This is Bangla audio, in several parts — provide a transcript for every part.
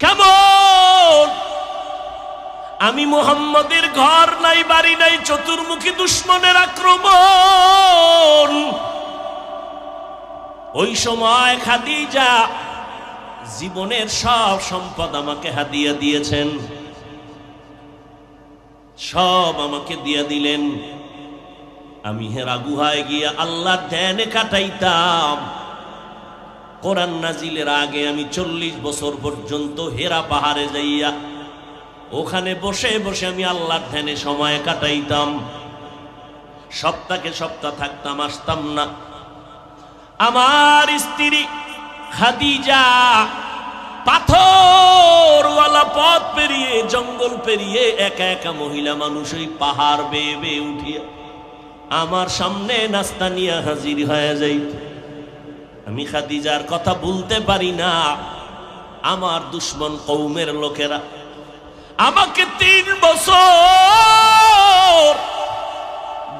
কেমন আমি মুহাম্মদের ঘর নাই বাড়ি নাই, চতুর্মুখী দুশমনের আক্রমণ। ওই সময় খাদিজা জীবনের সব সম্পদ আমাকে হাদিয়া দিয়েছেন, সব আমাকে দিয়া দিলেন। আমি হেরা গুহায় গিয়া আল্লাহর ধ্যানে কাটাইতাম। কোরআন নাজিলের আগে আমি 40 বছর পর্যন্ত হেরা পাহাড়ে যাইয়া ওখানে বসে বসে আমি আল্লাহর ধ্যানে সময় কাটাইতাম। সপ্তাহে সপ্তাহ থাকতাম, আসতাম না। আমার স্ত্রী খাদিজা পাথরওয়ালা পথ পেরিয়ে, জঙ্গল পেরিয়ে একা একা মহিলা মানুষ ওই পাহাড় বেয়ে বেয়ে উঠিয়া আমার সামনে নাস্তা নিয়ে হাজির হয়ে যাইত। আমি খাদিজার কথা বলতে পারি না। আমার দুশমন কওমের লোকেরা আমাকে 3 বছর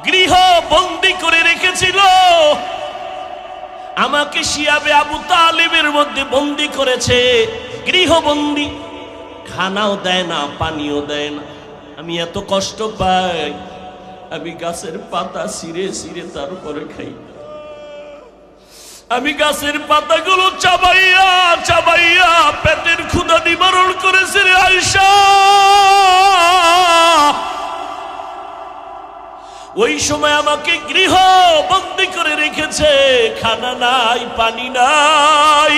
গৃহ বন্দী করে রেখেছিল। আমাকে শিয়াবে আবু তালিবের মধ্যে বন্দী করেছে, গৃহবন্দী। খানাও দেয় না, পানিও দেয় না। আমি এত কষ্ট পাই, আমি গাছের পাতা ছিঁড়ে ছিঁড়ে তারপরে খাই। আমি গাছের পাতাগুলো চাবাইয়া চাবাইয়া পেটের ক্ষুধা নিবারণ করেছি রে আয়েশা। ওই সময় আমাকে গৃহ বন্দী করে রেখেছে, খানা নাই, পানি নাই।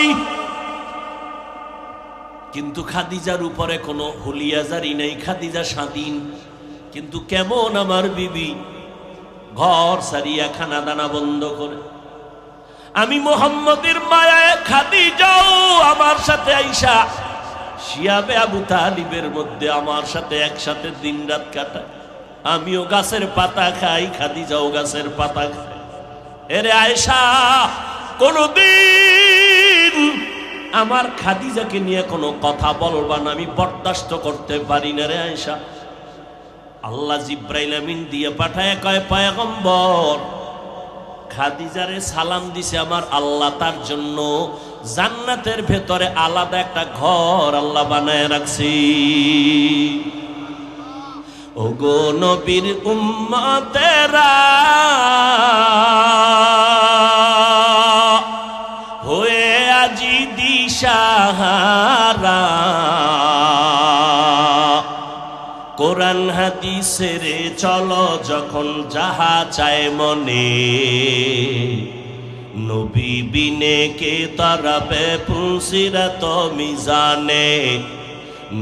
কিন্তু খাদিজার উপরে কোনো হুলিয়াজারি নেই, খাদিজা স্বাধীন। কিন্তু কেমন আমার বিবি ঘর সারিয়া খানা দানা বন্ধ করে। আমি মুহাম্মদের মায়ায় খাদিজাও আমার সাথে আইসা শিয়াবে আবু তালিবের মধ্যে আমার সাথে একসাথে দিন রাত কাটায়। আমিও গাছের পাতা খাই, খাদিজাও গাছের পাতা খাই। এরে আয়েশা, কোনদিন আমার খাদিজাকে নিয়ে কোনো কথা বলবা না, আমি বরদাস্ত করতে পারি না রে আয়েশা। আল্লাহ জিব্রাইল আমিন দিয়ে পাঠায় কয়, পয়গম্বর খাদিজারে সালাম দিছে আমার আল্লাহ, তার জন্য জান্নাতের ভেতরে আলাদা একটা ঘর আল্লাহ বানায় রাখছি। ওগো নবীর উম্মতেরা হয়ে আজি দিশাহারা, কোরআন হাদিসের চলো যখন যাহা চায় মনে, নবী বিনে কে তারাবে পুলসিরাত মিজানে,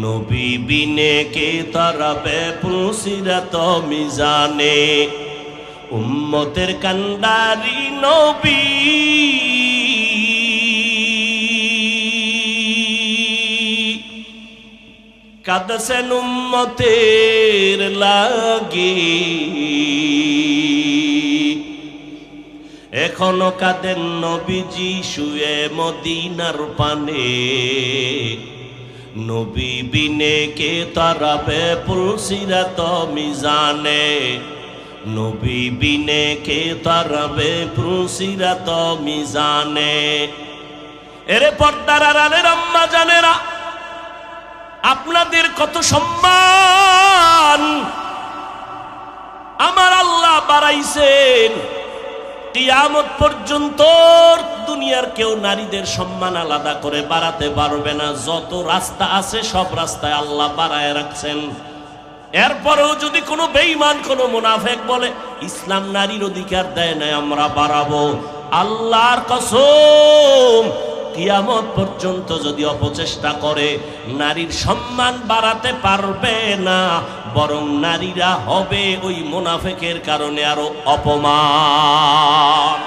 নবী বিনে কে তারাবে পুলসিরাত মিজানে। উম্মতের কান্ডারি নবী কাঁদছেন উম্মতের লাগি, এখনো কাঁদেন নবীজি শুয়ে মদিনার পানে, নবী বিনে কে তারাবে পুলসিরাত মিজানে, নবী বিনে কে তারাবে পুলসিরাত মিজানে। এরে পর্দার আড়ালের আম্মা জানেরা, আপনাদের কত সম্মান আমার আল্লাহ বাড়াইছেন। কিয়ামত পর্যন্ত দুনিয়ার কেউ নারীদের সম্মান আলাদা করে বাড়াতে পারবে না। যত রাস্তা আছে সব রাস্তায় আল্লাহ বাড়ায় রাখছেন। এরপরেও যদি কোনো বেঈমান, কোনো মুনাফিক বলে ইসলাম নারীর অধিকার দেয় না, আমরা বাড়াবো, আল্লাহর কসম কিয়ামত পর্যন্ত যদি অপচেষ্টা করে নারীর সম্মান বাড়াতে পারবে না, বরং নারীরা হবে ওই মুনাফিকের কারণে আরো অপমান।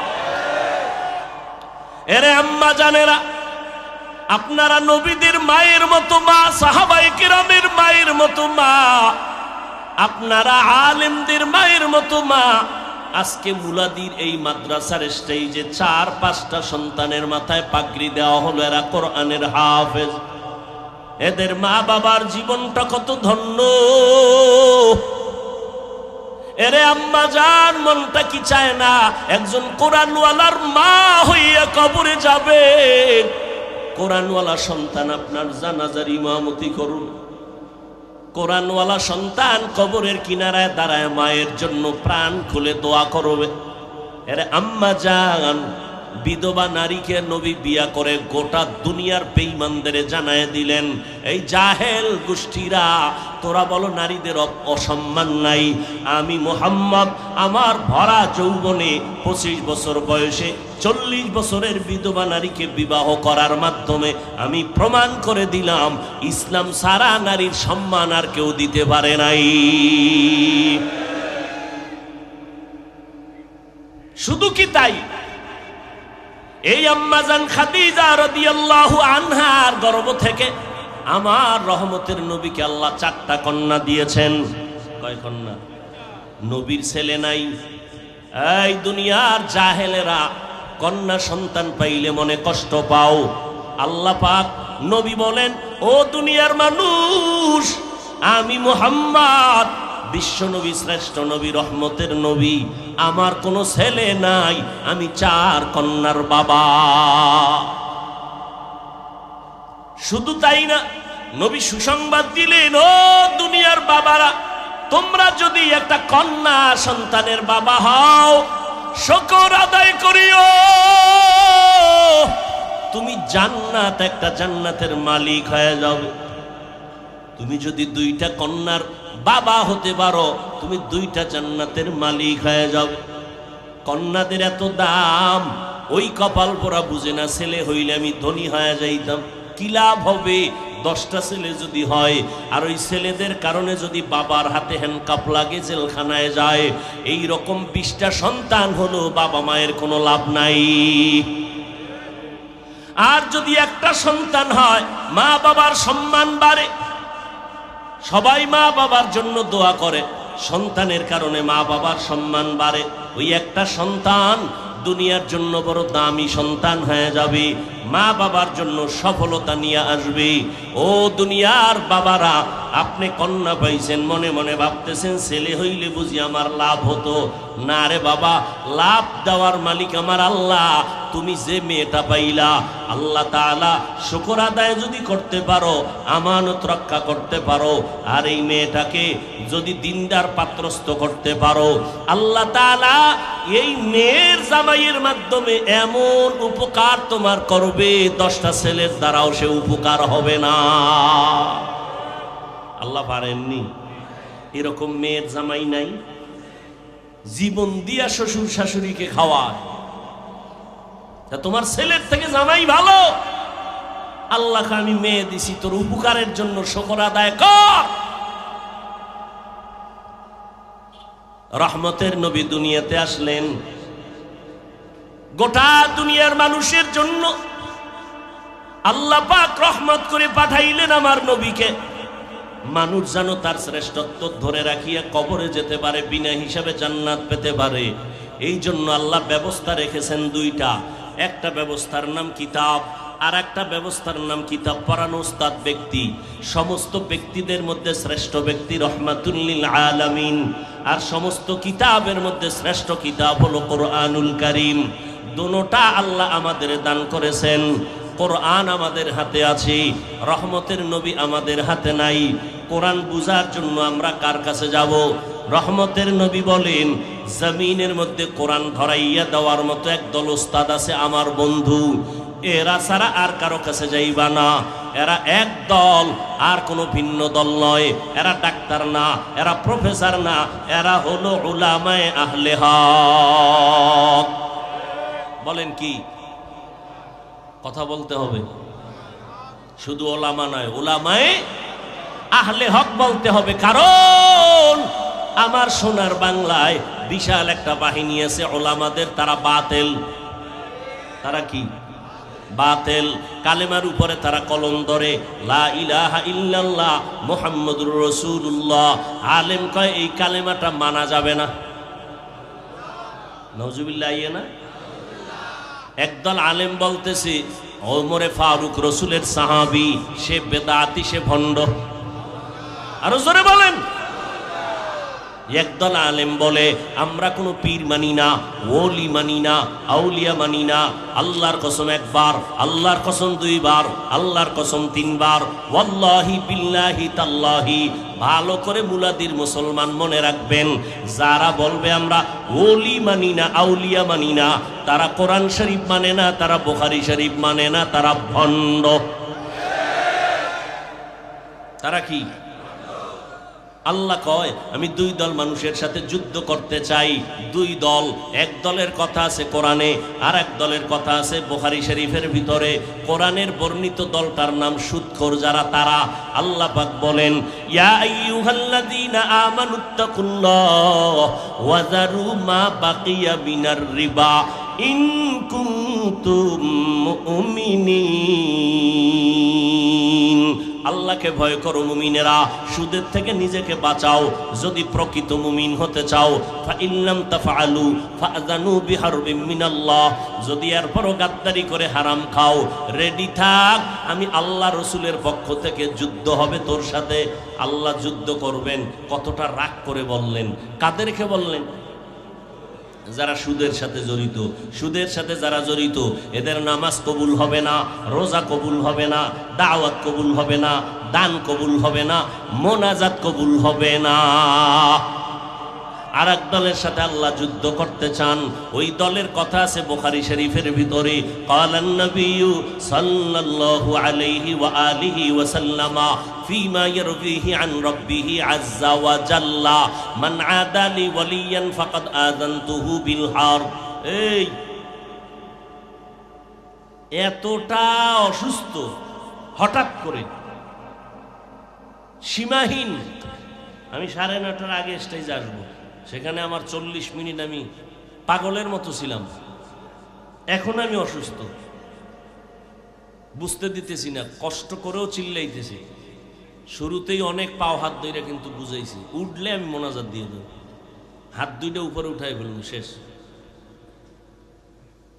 এরে আম্মা জানেরা, আপনারা নবীদের মায়ের মতো মা, সাহাবায়ে কেরামের মায়ের মতো মা, আপনারা আলেমদের মায়ের মতো মা। আজকে মুলাদির এই মাদ্রাসার স্টেজে 4-5টা সন্তানের মাথায় পাগড়ি দেওয়া হলো, এরা কোরআনের হাফেজ। এদের মা বাবার জীবনটা কত ধন্য। এরে আম্মা জান, মনটা কি চায় না একজন কোরআনওয়ালার মা হইয়া কবরে যাবে? কোরআনওয়ালা সন্তান আপনার জানাজার ইমামতি করুন। কোরআনওয়ালা সন্তান কবরের কিনারায় দাঁড়ায় মায়ের জন্য প্রাণ খুলে দোয়া করবে। এর আম্মা জান, বিধবা নারীকে নবী বিয়া করে গোটা দুনিয়ার বেঈমানদের জানায় দিলেন, এই জাহেল গোষ্ঠীরা, তোরা বলো নারীদের অসম্মান নাই, আমি মুহাম্মদ আমার ভরা যৌবনে 25 বছর বয়সে 40 বছরের বিধবা নারীকে বিবাহ করার মাধ্যমে আমি প্রমাণ করে দিলাম ইসলাম সারা নারীর সম্মান আর কেউ দিতে পারে নাই। শুধু কি তাই, এই আম্মাজান খাদিজা রাদিয়াল্লাহু আনহার গর্ভ থেকে আমার রহমতের নবীকে আল্লাহ 4টা কন্যা দিয়েছেন। কয় কন্যা? নবীর ছেলে নাই। এই দুনিয়ার জাহেলেরা কন্যা সন্তান পাইলে মনে কষ্ট পাও। আল্লাহ পাক নবী বলেন, ও দুনিয়ার মানুষ, আমি মুহাম্মদ বিশ্ব নবী, শ্রেষ্ঠ নবী, রহমতের নবী, আমার কোনো ছেলে নাই, আমি 4 কন্যার বাবা। শুধু তাই না, নবী সুসংবাদ দিলেন, ও দুনিয়ার বাবারা, তোমরা যদি একটা কন্যা সন্তানের বাবা হও, শুকর আদায় করিও, তুমি জান্নাত, একটা জান্নাতের মালিক হয়ে যাবে। তুমি যদি 2টা কন্যার বাবা হতে পারো, তুমি 2টা জান্নাতের মালিক হয়ে যাবে। কন্যাদের এত দাম, ওই কপাল পোড়া বুঝে না, ছেলে হইলে আমি ধনী হয়ে যাইতাম। কি লাভ হবে 10টা ছেলে যদি হয়, আর ওই ছেলেদের কারণে যদি বাবার হাতে হ্যান্ডকাপ লাগে, জেলখানায় যায়, এই রকম 20টা সন্তান হলো বাবা মায়ের কোনো লাভ নাই। আর যদি একটা সন্তান হয়, মা বাবার সম্মান বাড়ে। সবাই মা বাবার জন্য দোয়া করে, সন্তানের কারণে মা বাবার সম্মান বাড়ে। ওই একটা সন্তান দুনিয়ার জন্য বড় দামি সন্তান হয়ে যাবে, মা বাবার জন্য সফলতা নিয়ে আসবে। ও দুনিয়ার বাবারা, আপনি কন্যা পাইছেন, মনে মনে ভাবতেছেন ছেলে হইলে বুঝি আমার লাভ হতো। না রে বাবা, লাভ দেওয়ার মালিক আমার আল্লাহ। তুমি যে মেয়েটা পাইলা, আল্লাহ তাআলা শুকর আদায় যদি করতে পারো, আমানত রক্ষা করতে পারো, আর এই মেয়েটাকে যদি দিনদার পাত্রস্থ করতে পারো, আল্লাহ তাআলা এই মেয়ের জামাইয়ের মাধ্যমে এমন উপকার তোমার করবে, 10টা ছেলের দ্বারাও সে উপকার হবে না। আল্লাহ পারেননি? এরকম মেয়ের জামাই নাই? জীবন দিয়া শ্বশুর শাশুড়িকে খাওয়ায়, তোমার ছেলের থেকে জামাই ভালো। আল্লাহকে আমি মেয়ে দিছি তোর উপকারের জন্য, শুকর আদায় কর। রহমতের নবী দুনিয়াতে আসলেন গোটা দুনিয়ার মানুষের জন্য। আল্লাহ পাক রহমত করে পাঠাইলেন আমার নবীকে, মানুষ যেন তার শ্রেষ্ঠত্ব ধরে রাখিয়া কবরে যেতে পারে, বিনা হিসাবে জান্নাত পেতে পারে। এই জন্য আল্লাহ ব্যবস্থা রেখেছেন 2টা। একটা ব্যবস্থার নাম কিতাব, আর একটা ব্যবস্থার নাম কিতাব পড়ানো উস্তাদ ব্যক্তি। সমস্ত ব্যক্তিদের মধ্যে শ্রেষ্ঠ ব্যক্তি রহমাতুল লিল আলামিন, আর সমস্ত কিতাবের মধ্যে শ্রেষ্ঠ কিতাব হলো কোরআনুল কারীম। দুটোটা আল্লাহ আমাদের দান করেছেন। কোরআন আমাদের হাতে আছে, রহমতের নবী আমাদের হাতে নাই। কোরআন বুঝার জন্য আমরা কার কাছে যাব? রহমতের নবী বলেন, জমিনের মধ্যে কোরআন ধরাইয়া দেওয়ার মতো একদল ওস্তাদ আছে আমার বন্ধু, এরা ছাড়া আর কারো কাছে যাইবা না। এরা এক দল, আর কোনো ভিন্ন দল নয়। এরা ডাক্তার না, এরা প্রফেসর না, এরা হলো উলামায়ে আহলে হক। বলেন কি? কথা বলতে হবে, শুধু ওলামা নয়, উলামায়ে আহলে হক বলতে হবে। কারণ আমার সোনার বাংলায় বিশাল একটা বাহিনী আছে ওলামাদের, তারা বাতেল। তারা কি? বাতেল। কালেমার উপরে তারা কলম ধরে, লা ইলাহা ইল্লাল্লাহ মুহাম্মাদুর রাসূলুল্লাহ। আলেম কয় এই কালেমাটা মানা যাবে না। নাউজুবিল্লাহ। না, একদল আলেম বলতেছে ওমরে ফারুক রসুলের সাহাবী, সে বেদাতি, সে ভণ্ড। আরো জোরে বলেন। একদল আলেম বলে আমরা কোনো পীর মানি না, ওলি মানি না, আউলিয়া মানি না। আল্লাহর কসম একবার, আল্লাহর কসম দুইবার, আল্লাহর কসম তিনবার, ওয়াল্লাহি বিল্লাহি তাল্লাহি। ভালো করে মুলাদির মুসলমান মনে রাখবেন, যারা বলবে আমরা ওলি মানি না, আউলিয়া মানি না, তারা কোরআন শরীফ মানে না, তারা বুখারী শরীফ মানে না, তারা ভণ্ড। তারা কি? আল্লাহ কয় আমি দুই দল মানুষের সাথে যুদ্ধ করতে চাই। দুই দল, এক দলের কথা আছে কোরআনে, আর এক দলের কথা আছে বুখারী শরীফের ভিতরে। কোরআনের বর্ণিত দলটার নাম সুদখোর যারা, তারা। আল্লাহ পাক বলেন ইয়া আইয়ুহাল্লাযীনা আমানুত্তাকুল্লাহ ওয়া যারু মা বাকিয়া মিনার রিবা ইন কুনতুম মুমিনিন। আল্লাহকে ভয় করো মুমিনেরা, সুদের থেকে নিজেকে বাঁচাও যদি প্রকৃত মুমিন হতে চাও। ফাইল্লাম তাফআলু ফাযানু বিহারবিম মিনাল্লাহ। যদি এরপরও গাদ্দারি করে হারাম খাও, রেডি থাক, আমি আল্লাহ রসুলের পক্ষ থেকে যুদ্ধ হবে তোর সাথে। আল্লাহ যুদ্ধ করবেন, কতটা রাগ করে বললেন। কাদেরকে বললেন? যারা সুদের সাথে জড়িত। সুদের সাথে যারা জড়িত এদের নামাজ কবুল হবে না, রোজা কবুল হবে না, দাওয়াত কবুল হবে না, দান কবুল হবে না, মোনাজাত কবুল হবে না। আর এক দলের সাথে আল্লাহ যুদ্ধ করতে চান, ওই দলের কথা আছে বুখারী শরীফের ভিতরে। ক্বালান নবিয়্যু সাল্লাল্লাহু আলাইহি ওয়া আলিহি ওয়া সাল্লামা ফীমা ইয়ারবিহি আন রাব্বিহি আযজা ওয়া জাল্লা মান আদা লি ওয়ালিয়ান ফাকাদ আযানতুহু বিল হারব। এই এতটা অসুস্থ, হঠাৎ করে সীমাহীন। আমি 9:30টার আগে স্টেজে আসবো, সেখানে আমার 40 মিনিট আমি পাগলের মতো ছিলাম। এখন আমি অসুস্থ, বুঝতে দিতেছি না, কষ্ট করেও চিল্লাইতেছি। শুরুতেই অনেক পাও হাত ধরে কিন্তু বুঝাইছি, উঠলে আমি মোনাজাত দিয়ে দেব, হাত দুইটা উপরে উঠাই ফেলবো, শেষ।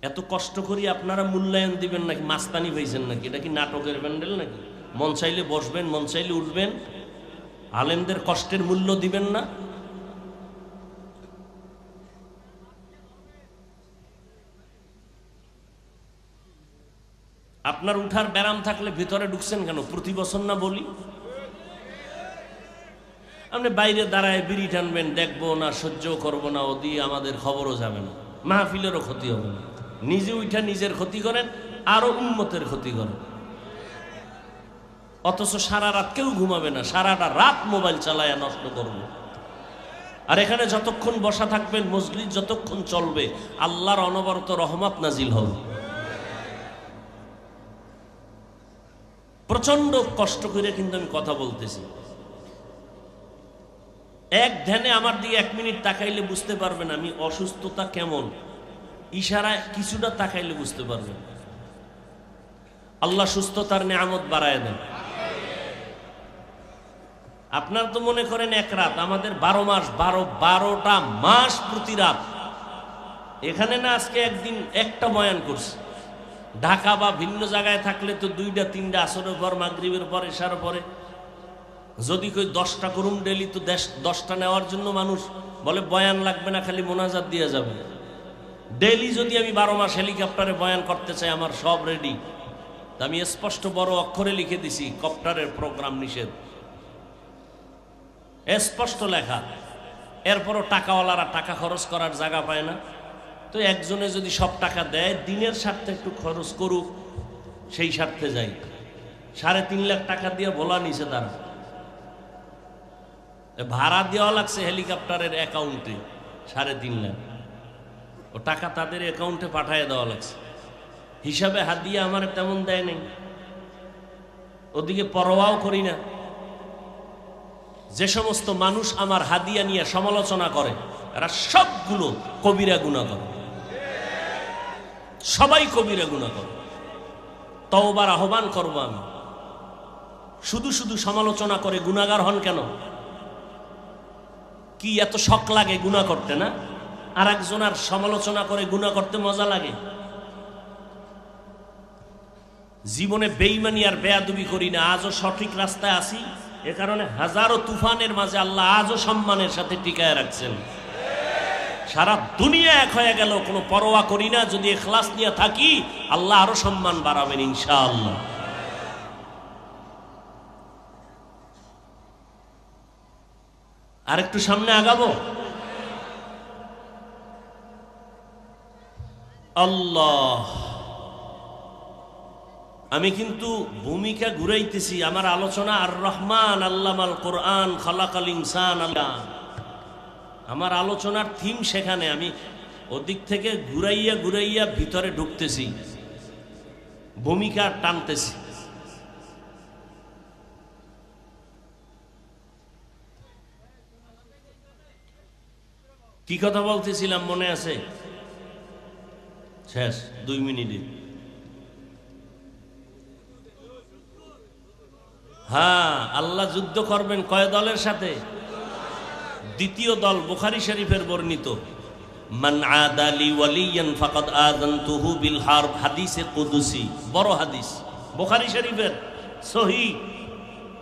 এত কষ্ট করি আপনারা মূল্যায়ন দিবেন নাকি? মাস্তানি পাইছেন নাকি? এটা কি নাটকের প্যান্ডেল নাকি? মন চাইলে বসবেন, মন চাইলে উঠবেন, আলেমদের কষ্টের মূল্য দিবেন না? আপনার উঠার ব্যারাম থাকলে ভিতরে ঢুকছেন কেন? প্রতি বছর না বলি, আপনি বাইরে দাঁড়ায় বিড়ি টানবেন, দেখবো না, সহ্য করবো না, ও দিয়ে আমাদের খবরও যাবে না, মাহফিলেরও ক্ষতি হবে না। নিজে উঠা নিজের ক্ষতি করেন, আরো উম্মতের ক্ষতি করেন। অথচ সারা রাত কেউ ঘুমাবে না, সারাটা রাত মোবাইল চালায় নষ্ট করবো। আর এখানে যতক্ষণ বসা থাকবেন, মজলিস যতক্ষণ চলবে, আল্লাহর অনবরত রহমত নাজিল হবে। প্রচন্ড কষ্ট করে কিন্তু আমি কথা বলতেছি। এক ধ্যানে আমার দিকে 1 মিনিট তাকাইলে বুঝতে পারবেন আমি অসুস্থতা কেমন। ইশারায় কিছুটা তাকাইলে বুঝতে পারবেন। আল্লাহ সুস্থতার নিয়ামত বাড়ায় দেন। আপনার তো মনে করেন এক রাত, আমাদের 12 মাস, 12টা মাস প্রতি রাত। এখানে না আজকে একদিন একটা বয়ান করছি। ঢাকা বা ভিন্ন জায়গায় থাকলে তো 2টা 3টা আসরের পর, মাগরিবের পর, এশার পরে। যদি কই 10টা করুন ডেলি, তো 10টা নেওয়ার জন্য মানুষ বলে বয়ান লাগবে না, খালি মোনাজাত দিয়ে যাবে। ডেলি যদি আমি 12 মাস হেলিকপ্টারে বয়ান করতে চাই, আমার সব রেডি। আমি স্পষ্ট বড় অক্ষরে লিখে দিছি, কপ্টারের প্রোগ্রাম নিষেধ, স্পষ্ট লেখা। এরপরও টাকাওয়ালারা টাকা খরচ করার জায়গা পায় না, তো একজনে যদি সব টাকা দেয়, দিনের স্বার্থে একটু খরচ করুক, সেই স্বার্থে যাই। 3.5 লাখ টাকা দিয়ে বলা নিছে, তারা ভাড়া দেওয়া লাগছে হেলিকপ্টারের অ্যাকাউন্টে 3.5 লাখ। ও টাকা তাদের অ্যাকাউন্টে পাঠিয়ে দেওয়া লাগছে। হিসাবে হাদিয়া আমার তেমন দেয় নেই, ওদিকে পরোয়াও করি না। যে সমস্ত মানুষ আমার হাদিয়া নিয়ে সমালোচনা করে, এরা সবগুলো কবিরা গুনাহ করে, সবাই কবিরা গুনাহ করে। তওবার আহ্বান করব আমি। শুধু শুধু সমালোচনা করে গুনাহগার হন কেন? কি এত শখ লাগে গুনাহ করতে না? আর একজনের সমালোচনা করে গুনাহ করতে মজা লাগে? জীবনে বেঈমানি আর বেয়াদবি করি না, আজও সঠিক রাস্তায় আছি, এ কারণে হাজারো তুফানের মাঝে আল্লাহ আজও সম্মানের সাথে টিকায় রাখছেন। সারা দুনিয়া এক হয়ে গেল, কোনো পরোয়া করি না, যদি ইখলাস নিয়ে থাকি আল্লাহ আরো সম্মান বাড়াবেন ইনশাআল্লাহ। আর একটু সামনে আগাবো। আল্লাহ, আমি কিন্তু ভূমিকা ঘুরাইতেছি। আমার আলোচনা আর রহমান আল্লামাল কোরআন খালাকাল ইনসান আল্লাহ, আমার আলোচনার থিম সেখানে। আমি ওদিক থেকে ঘুরাইয়া ঘুরাইয়া ভিতরে ঢুকতেছি, ভূমিকা টানতেছি। কি কথা বলতেছিলাম মনে আছে? শেষ 2 মিনিটে। হ্যাঁ, আল্লাহ যুদ্ধ করবেন কয় দলের সাথে? দ্বিতীয় দল, বুখারী শরীফের বর্ণিত, মান আদালি ওয়ালিয়ান ফাকাদ আযানতুহু বিল হারব, হাদিসে কুদসি, বড় হাদিস, বুখারী শরীফের সহিহ।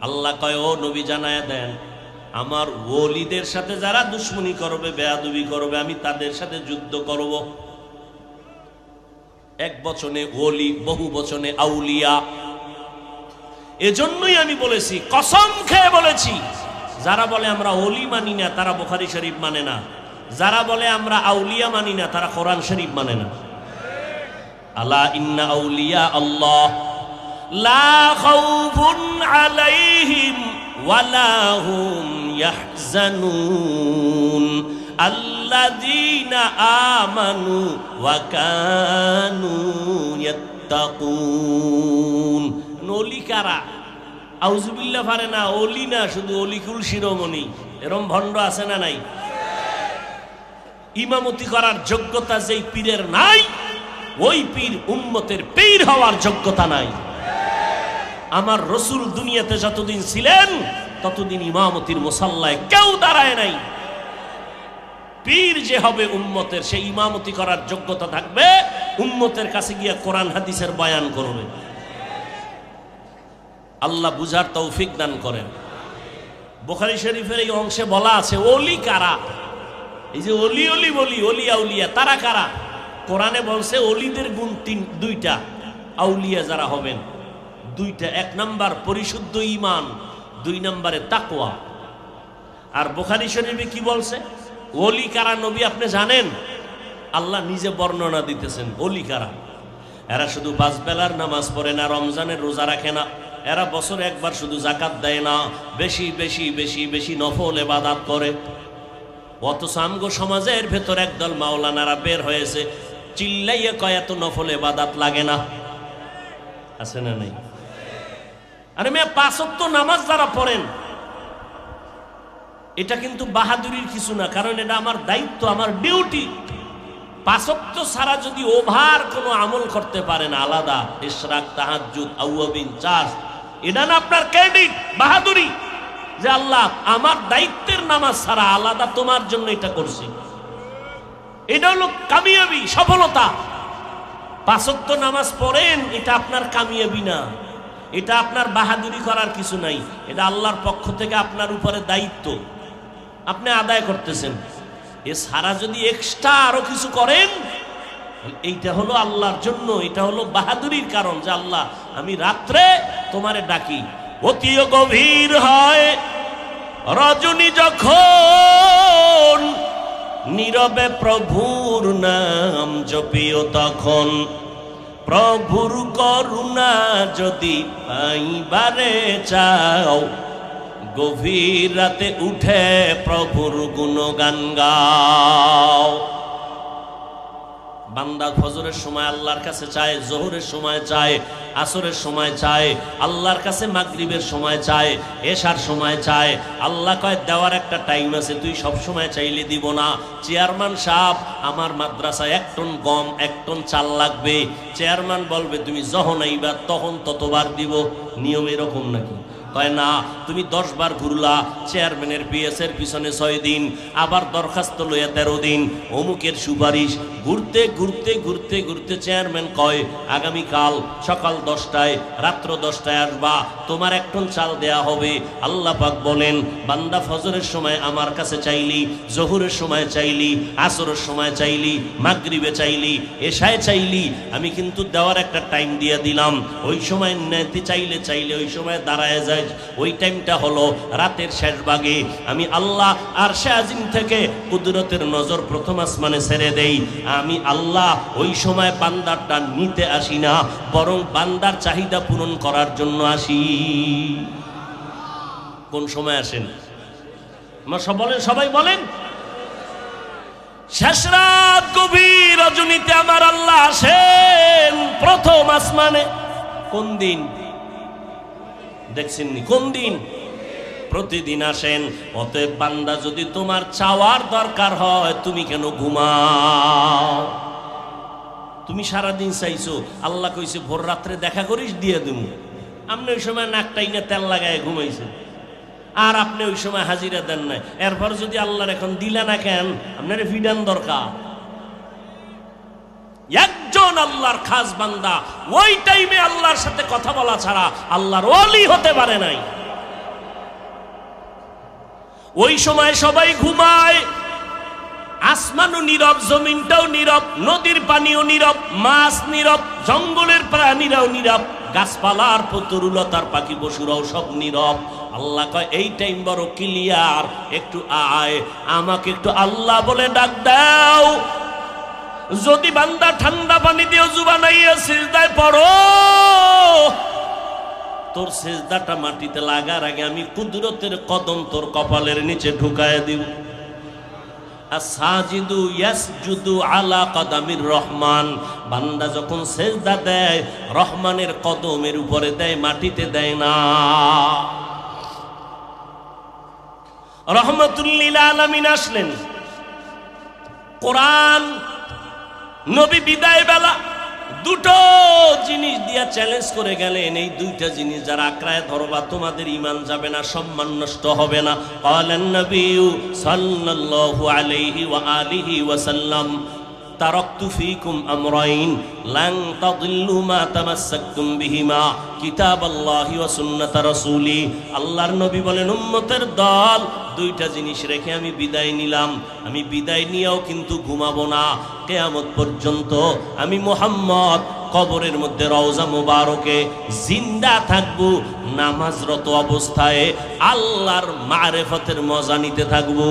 আল্লাহ কয়, ও নবী জানায়া দেন, আমার ওলিদের সাথে যারা দুশমনী করবে, বেয়াদবি করবে, আমি তাদের সাথে যুদ্ধ করব। এক বচনে ওলি, বহু বচনে আউলিয়া। এজন্যই আমি বলেছি, কসম খেয়ে বলেছি, যারা বলে আমরা ওলি মানি না তারা বুখারী শরীফ মানে না, যারা বলে আমরা আউলিয়া মানি না তারা কোরআন শরীফ মানে না। আলা ইন্না আউলিয়া আল্লাহ লা খাউফুন আলাইহিম ওয়ালা হুম ইয়াহজানুন আল্লাযীনা আমানু ওয়া কানু ইয়াত্তাকুন। ওলি কারা? আউযুবিল্লাহ পারে না, ওলি না, শুধু অলিকুল শিরোমণি। এরম ভণ্ড আছে না নাই? ইমামতি করার যোগ্যতা যেই পীরের নাই, ওই পীর উম্মতের পীর হওয়ার যোগ্যতা নাই। আমার রসুল দুনিয়াতে যতদিন ছিলেন ততদিন ইমামতির মুসাল্লায় কেউ দাঁড়ায় নাই। পীর যে হবে উম্মতের, সেই ইমামতি করার যোগ্যতা থাকবে, উম্মতের কাছে গিয়া কোরআন হাদিসের বয়ান করবে। আল্লাহ বুঝার তৌফিক দান করেন। বুখারী শরীফের এই অংশে বলা আছে ওলি কারা। এই যে অলি অলি বলি, অলি আউলিয়া, তারা কারা? কোরআনে বলছে অলিদের গুণ 2টা, আউলিয়া যারা হবেন 2টা। 1 নাম্বার পরিশুদ্ধ ঈমান, 2 নম্বরে তাকওয়া। আর বুখারী শরীফে কি বলছে? ওলি কারা নবী আপনি জানেন? আল্লাহ নিজে বর্ণনা দিতেছেন ওলি কারা। এরা শুধু 5 বেলার নামাজ পড়ে না, রমজানের রোজা রাখে না, এরা বছরে একবার শুধু যাকাত দেয় না, বেশি বেশি বেশি বেশি নফল ইবাদত করে। অথচ আমগো সমাজের ভেতর একদল মাওলানারা বের হয়েছে, চিল্লাইয়া কয় এত নফল ইবাদত লাগে না। আছে না নাই? আরে মেয়ে 5 ওয়াক্ত নামাজ যারা পড়েন, এটা কিন্তু বাহাদুরির কিছু না, কারণ এটা আমার দায়িত্ব, আমার ডিউটি। 5 ওয়াক্ত ছাড়া যদি ওভার কোনো আমল করতে পারেন, আলাদা ইশরাক, তাহাজ্জুদ, আউয়াবিন, চাষ, এটা না আপনার ক্রেডিট, বাহাদুরি, যে আল্লাহ আমার দায়িত্বের নামাজ ছাড়া আলাদা তোমার জন্য এটা করছি। এটা হলো কামিয়াবি, সফলতা। 5 ওয়াক্ত নামাজ পড়েন, এটা আপনার কামিয়াবি না, এটা আপনার বাহাদুরি করার কিছু নাই, এটা আল্লাহর পক্ষ থেকে আপনার উপরে দায়িত্ব, আপনি আদায় করতেছেন। এ সারা যদি এক্সট্রা আরো কিছু করেন, এইটা হলো আল্লাহর জন্য, এটা হলো বাহাদুরির কারণ, যে আল্লাহ আমি রাত্রে তোমারে ডাকি। অতি গভীর হয় রজনী যখন, নীরবে প্রভুর নাম জপিও তখন, প্রভুর করুণা যদি পাইবারে চাও, গভীর রাতে উঠে প্রভুর গুণগান গাও। বান্দা ফজরের সময় আল্লাহর কাছে চায়, জোহরের সময় চায়, আসরের সময় চায়, আল্লাহর কাছে মাগরিবের সময় চায়, এশার সময় চায়। আল্লাহ কয় দেওয়ার একটা টাইম আছে, তুই সব সময় চাইলে দিব না। চেয়ারম্যান সাহেব, আমার মাদ্রাসায় 1 টন গম 1 টন চাল লাগবে। চেয়ারম্যান বলবে তুমি যখন আইবা তখন ততবার দিব। নিয়ম এরকম নাকি? কয় না, তুমি 10 বার ঘুরলা, চেয়ারম্যানের পিএসের পিছনে 6 দিন, আবার দরখাস্ত লইয়া 13 দিন, অমুকের সুপারিশ, ঘুরতে ঘুরতে ঘুরতে ঘুরতে চেয়ারম্যান কয় আগামীকাল সকাল 10টায় রাত্র 10টায় আসবা, তোমার 1 টন চাল দেয়া হবে। আল্লাহ পাক বলেন, বান্দা ফজরের সময় আমার কাছে চাইলি, জোহরের সময় চাইলি, আসরের সময় চাইলি, মাগরিবে চাইলি, এশায় চাইলি, আমি কিন্তু দেওয়ার একটা টাইম দিয়ে দিলাম। ওই সময় নিতে চাইলে ওই সময় দাঁড়ায় যায়। ওই টাইমটা হলো রাতের শেষ ভাগে। আমি আল্লাহ আরশে আজিম থেকে কুদরতের নজর প্রথম আসমানে ছেড়ে দেই। আমি আল্লাহ ওই সময় বান্দারটা নিতে আসি না, বরং বান্দার চাহিদা পূরণ করার জন্য আসি। কোন সময় আসেন? সবাই বলেন। শেষ রাত গভীর রজনীতে আমার আল্লাহ আসেন প্রথম আসমানে। কোন দিন দেখছেননি? কোন দিন? প্রতিদিন আসেন। অতএব বান্দা, যদি তোমার চাওয়ার দরকার হয়, তুমি কেন ঘুমাও? তুমি সারাদিন চাইছো, আল্লাহ কইছে ভোর রাত্রে দেখা করিস, দিয়ে দিমু। আপনি ওই সময় নাকটাই না তেল লাগায় ঘুমাইছেন, আর আপনি ওই সময় হাজিরা দেন নাই। এরপর যদি আল্লাহর এখন দিলে না কেন, আপনার ফিডান দরকার। একজন আল্লাহর খাস বান্দা ওই টাইমে আল্লাহর সাথে কথা বলা ছাড়া আল্লাহর ওলি হতে পারে নাই। ওই সময় সবাই ঘুমায়, আসমানও নীরব, জমিনটাও নীরব, নদীর পানিও নীরব, মাছ নীরব, জঙ্গলের প্রাণীরাও নীরব, গাছপালার তরুলতার পাখি পশুরাও সব নীরব। আল্লাহ কয় এই টাইম বড় ক্লিয়ার, একটু আয়, আমাকে একটু আল্লাহ বলে ডাক দাও। যদি বান্দা ঠান্ডা পানি দিয়ে ওযু বানাইয়া সিজদায় পড়ো, তোর সিজদাটা মাটিতে লাগার আগে আমি কুদরতের কদম তোর কপালের নিচে ঢুকায় দিব। আসাজিদু ইয়াসজুদু আলা কদামির রহমান। বান্দা যখন সিজদা দেয়, রহমানের কদমের উপরে দেয়, মাটিতে দেয় না। রহমাতুল লিল আলামিন আসলেন। কোরআন নবী বিদায় বেলা দুটো জিনিস দিয়া চ্যালেঞ্জ করে গেলেন, এই দুইটা জিনিস যারা আঁকড়ায় ধরবা তোমাদের ঈমান যাবে না, সম্মান নষ্ট হবে না। ক্বালান নবী সাল্লাল্লাহু আলাইহি ওয়া আলিহি ওয়া সাল্লাম, তারাকতু ফীকুম আমরাইন লান তাদিল্লু মা তামাসসাকতুম বিহিমা কিতাবাল্লাহি ওয়া সুন্নাত রাসূলি। আল্লাহর নবী বলেন, উম্মতের দল, দুইটা জিনিস রেখে আমি বিদায় নিলাম। আমি বিদায় নিয়েও কিন্তু ঘুমাবো না, কিয়ামত পর্যন্ত আমি মুহাম্মদ কবরের মধ্যে রওজা মুবারকে জিন্দা থাকবো, নামাজরত অবস্থায় আল্লাহর মারিফতের মজা নিতে থাকবো।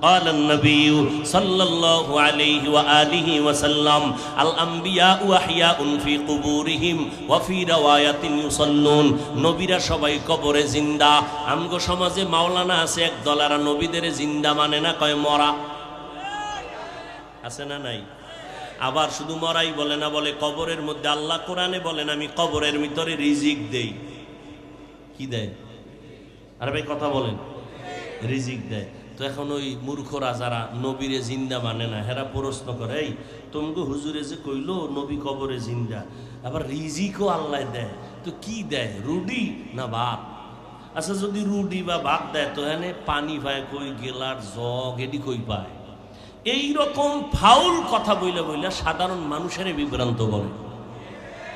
قال النبي صلى الله عليه وآله وسلم الأنبياء أحياء في قبورهم وفي رواية يصلون। নবীরা সবাই কবরে জিন্দা। আমগো সমাজে মাওলানা আছে এক দলারা নবীদের জিন্দা মানে না, কয় মরা। আছে না নাই? আবার শুধু মরাই বলে না, বলে কবরের মধ্যে আল্লাহ কোরআনে বলেন আমি কবরের ভিতরে রিজিক দেই। কি দেয়? আরে ভাই কথা বলেন, রিজিক দেয়। তো এখন ওই মূর্খরা যারা নবীরে জিন্দা মানে না, হেরা প্রশ্ন করে, এই তোমাকে হুজুরে যে কইলো নবী কবরে জিন্দা, আবার রিজিকও আল্লাহ দেয়, তো কি দেয়, রুডি না ভাত? আচ্ছা যদি রুডি বা ভাত দেয়, তো এখানে পানি পায় কই, গেলার জগ এটি কই পায়? এইরকম ফাউল কথা বইলা বইলা সাধারণ মানুষের বিভ্রান্ত করে।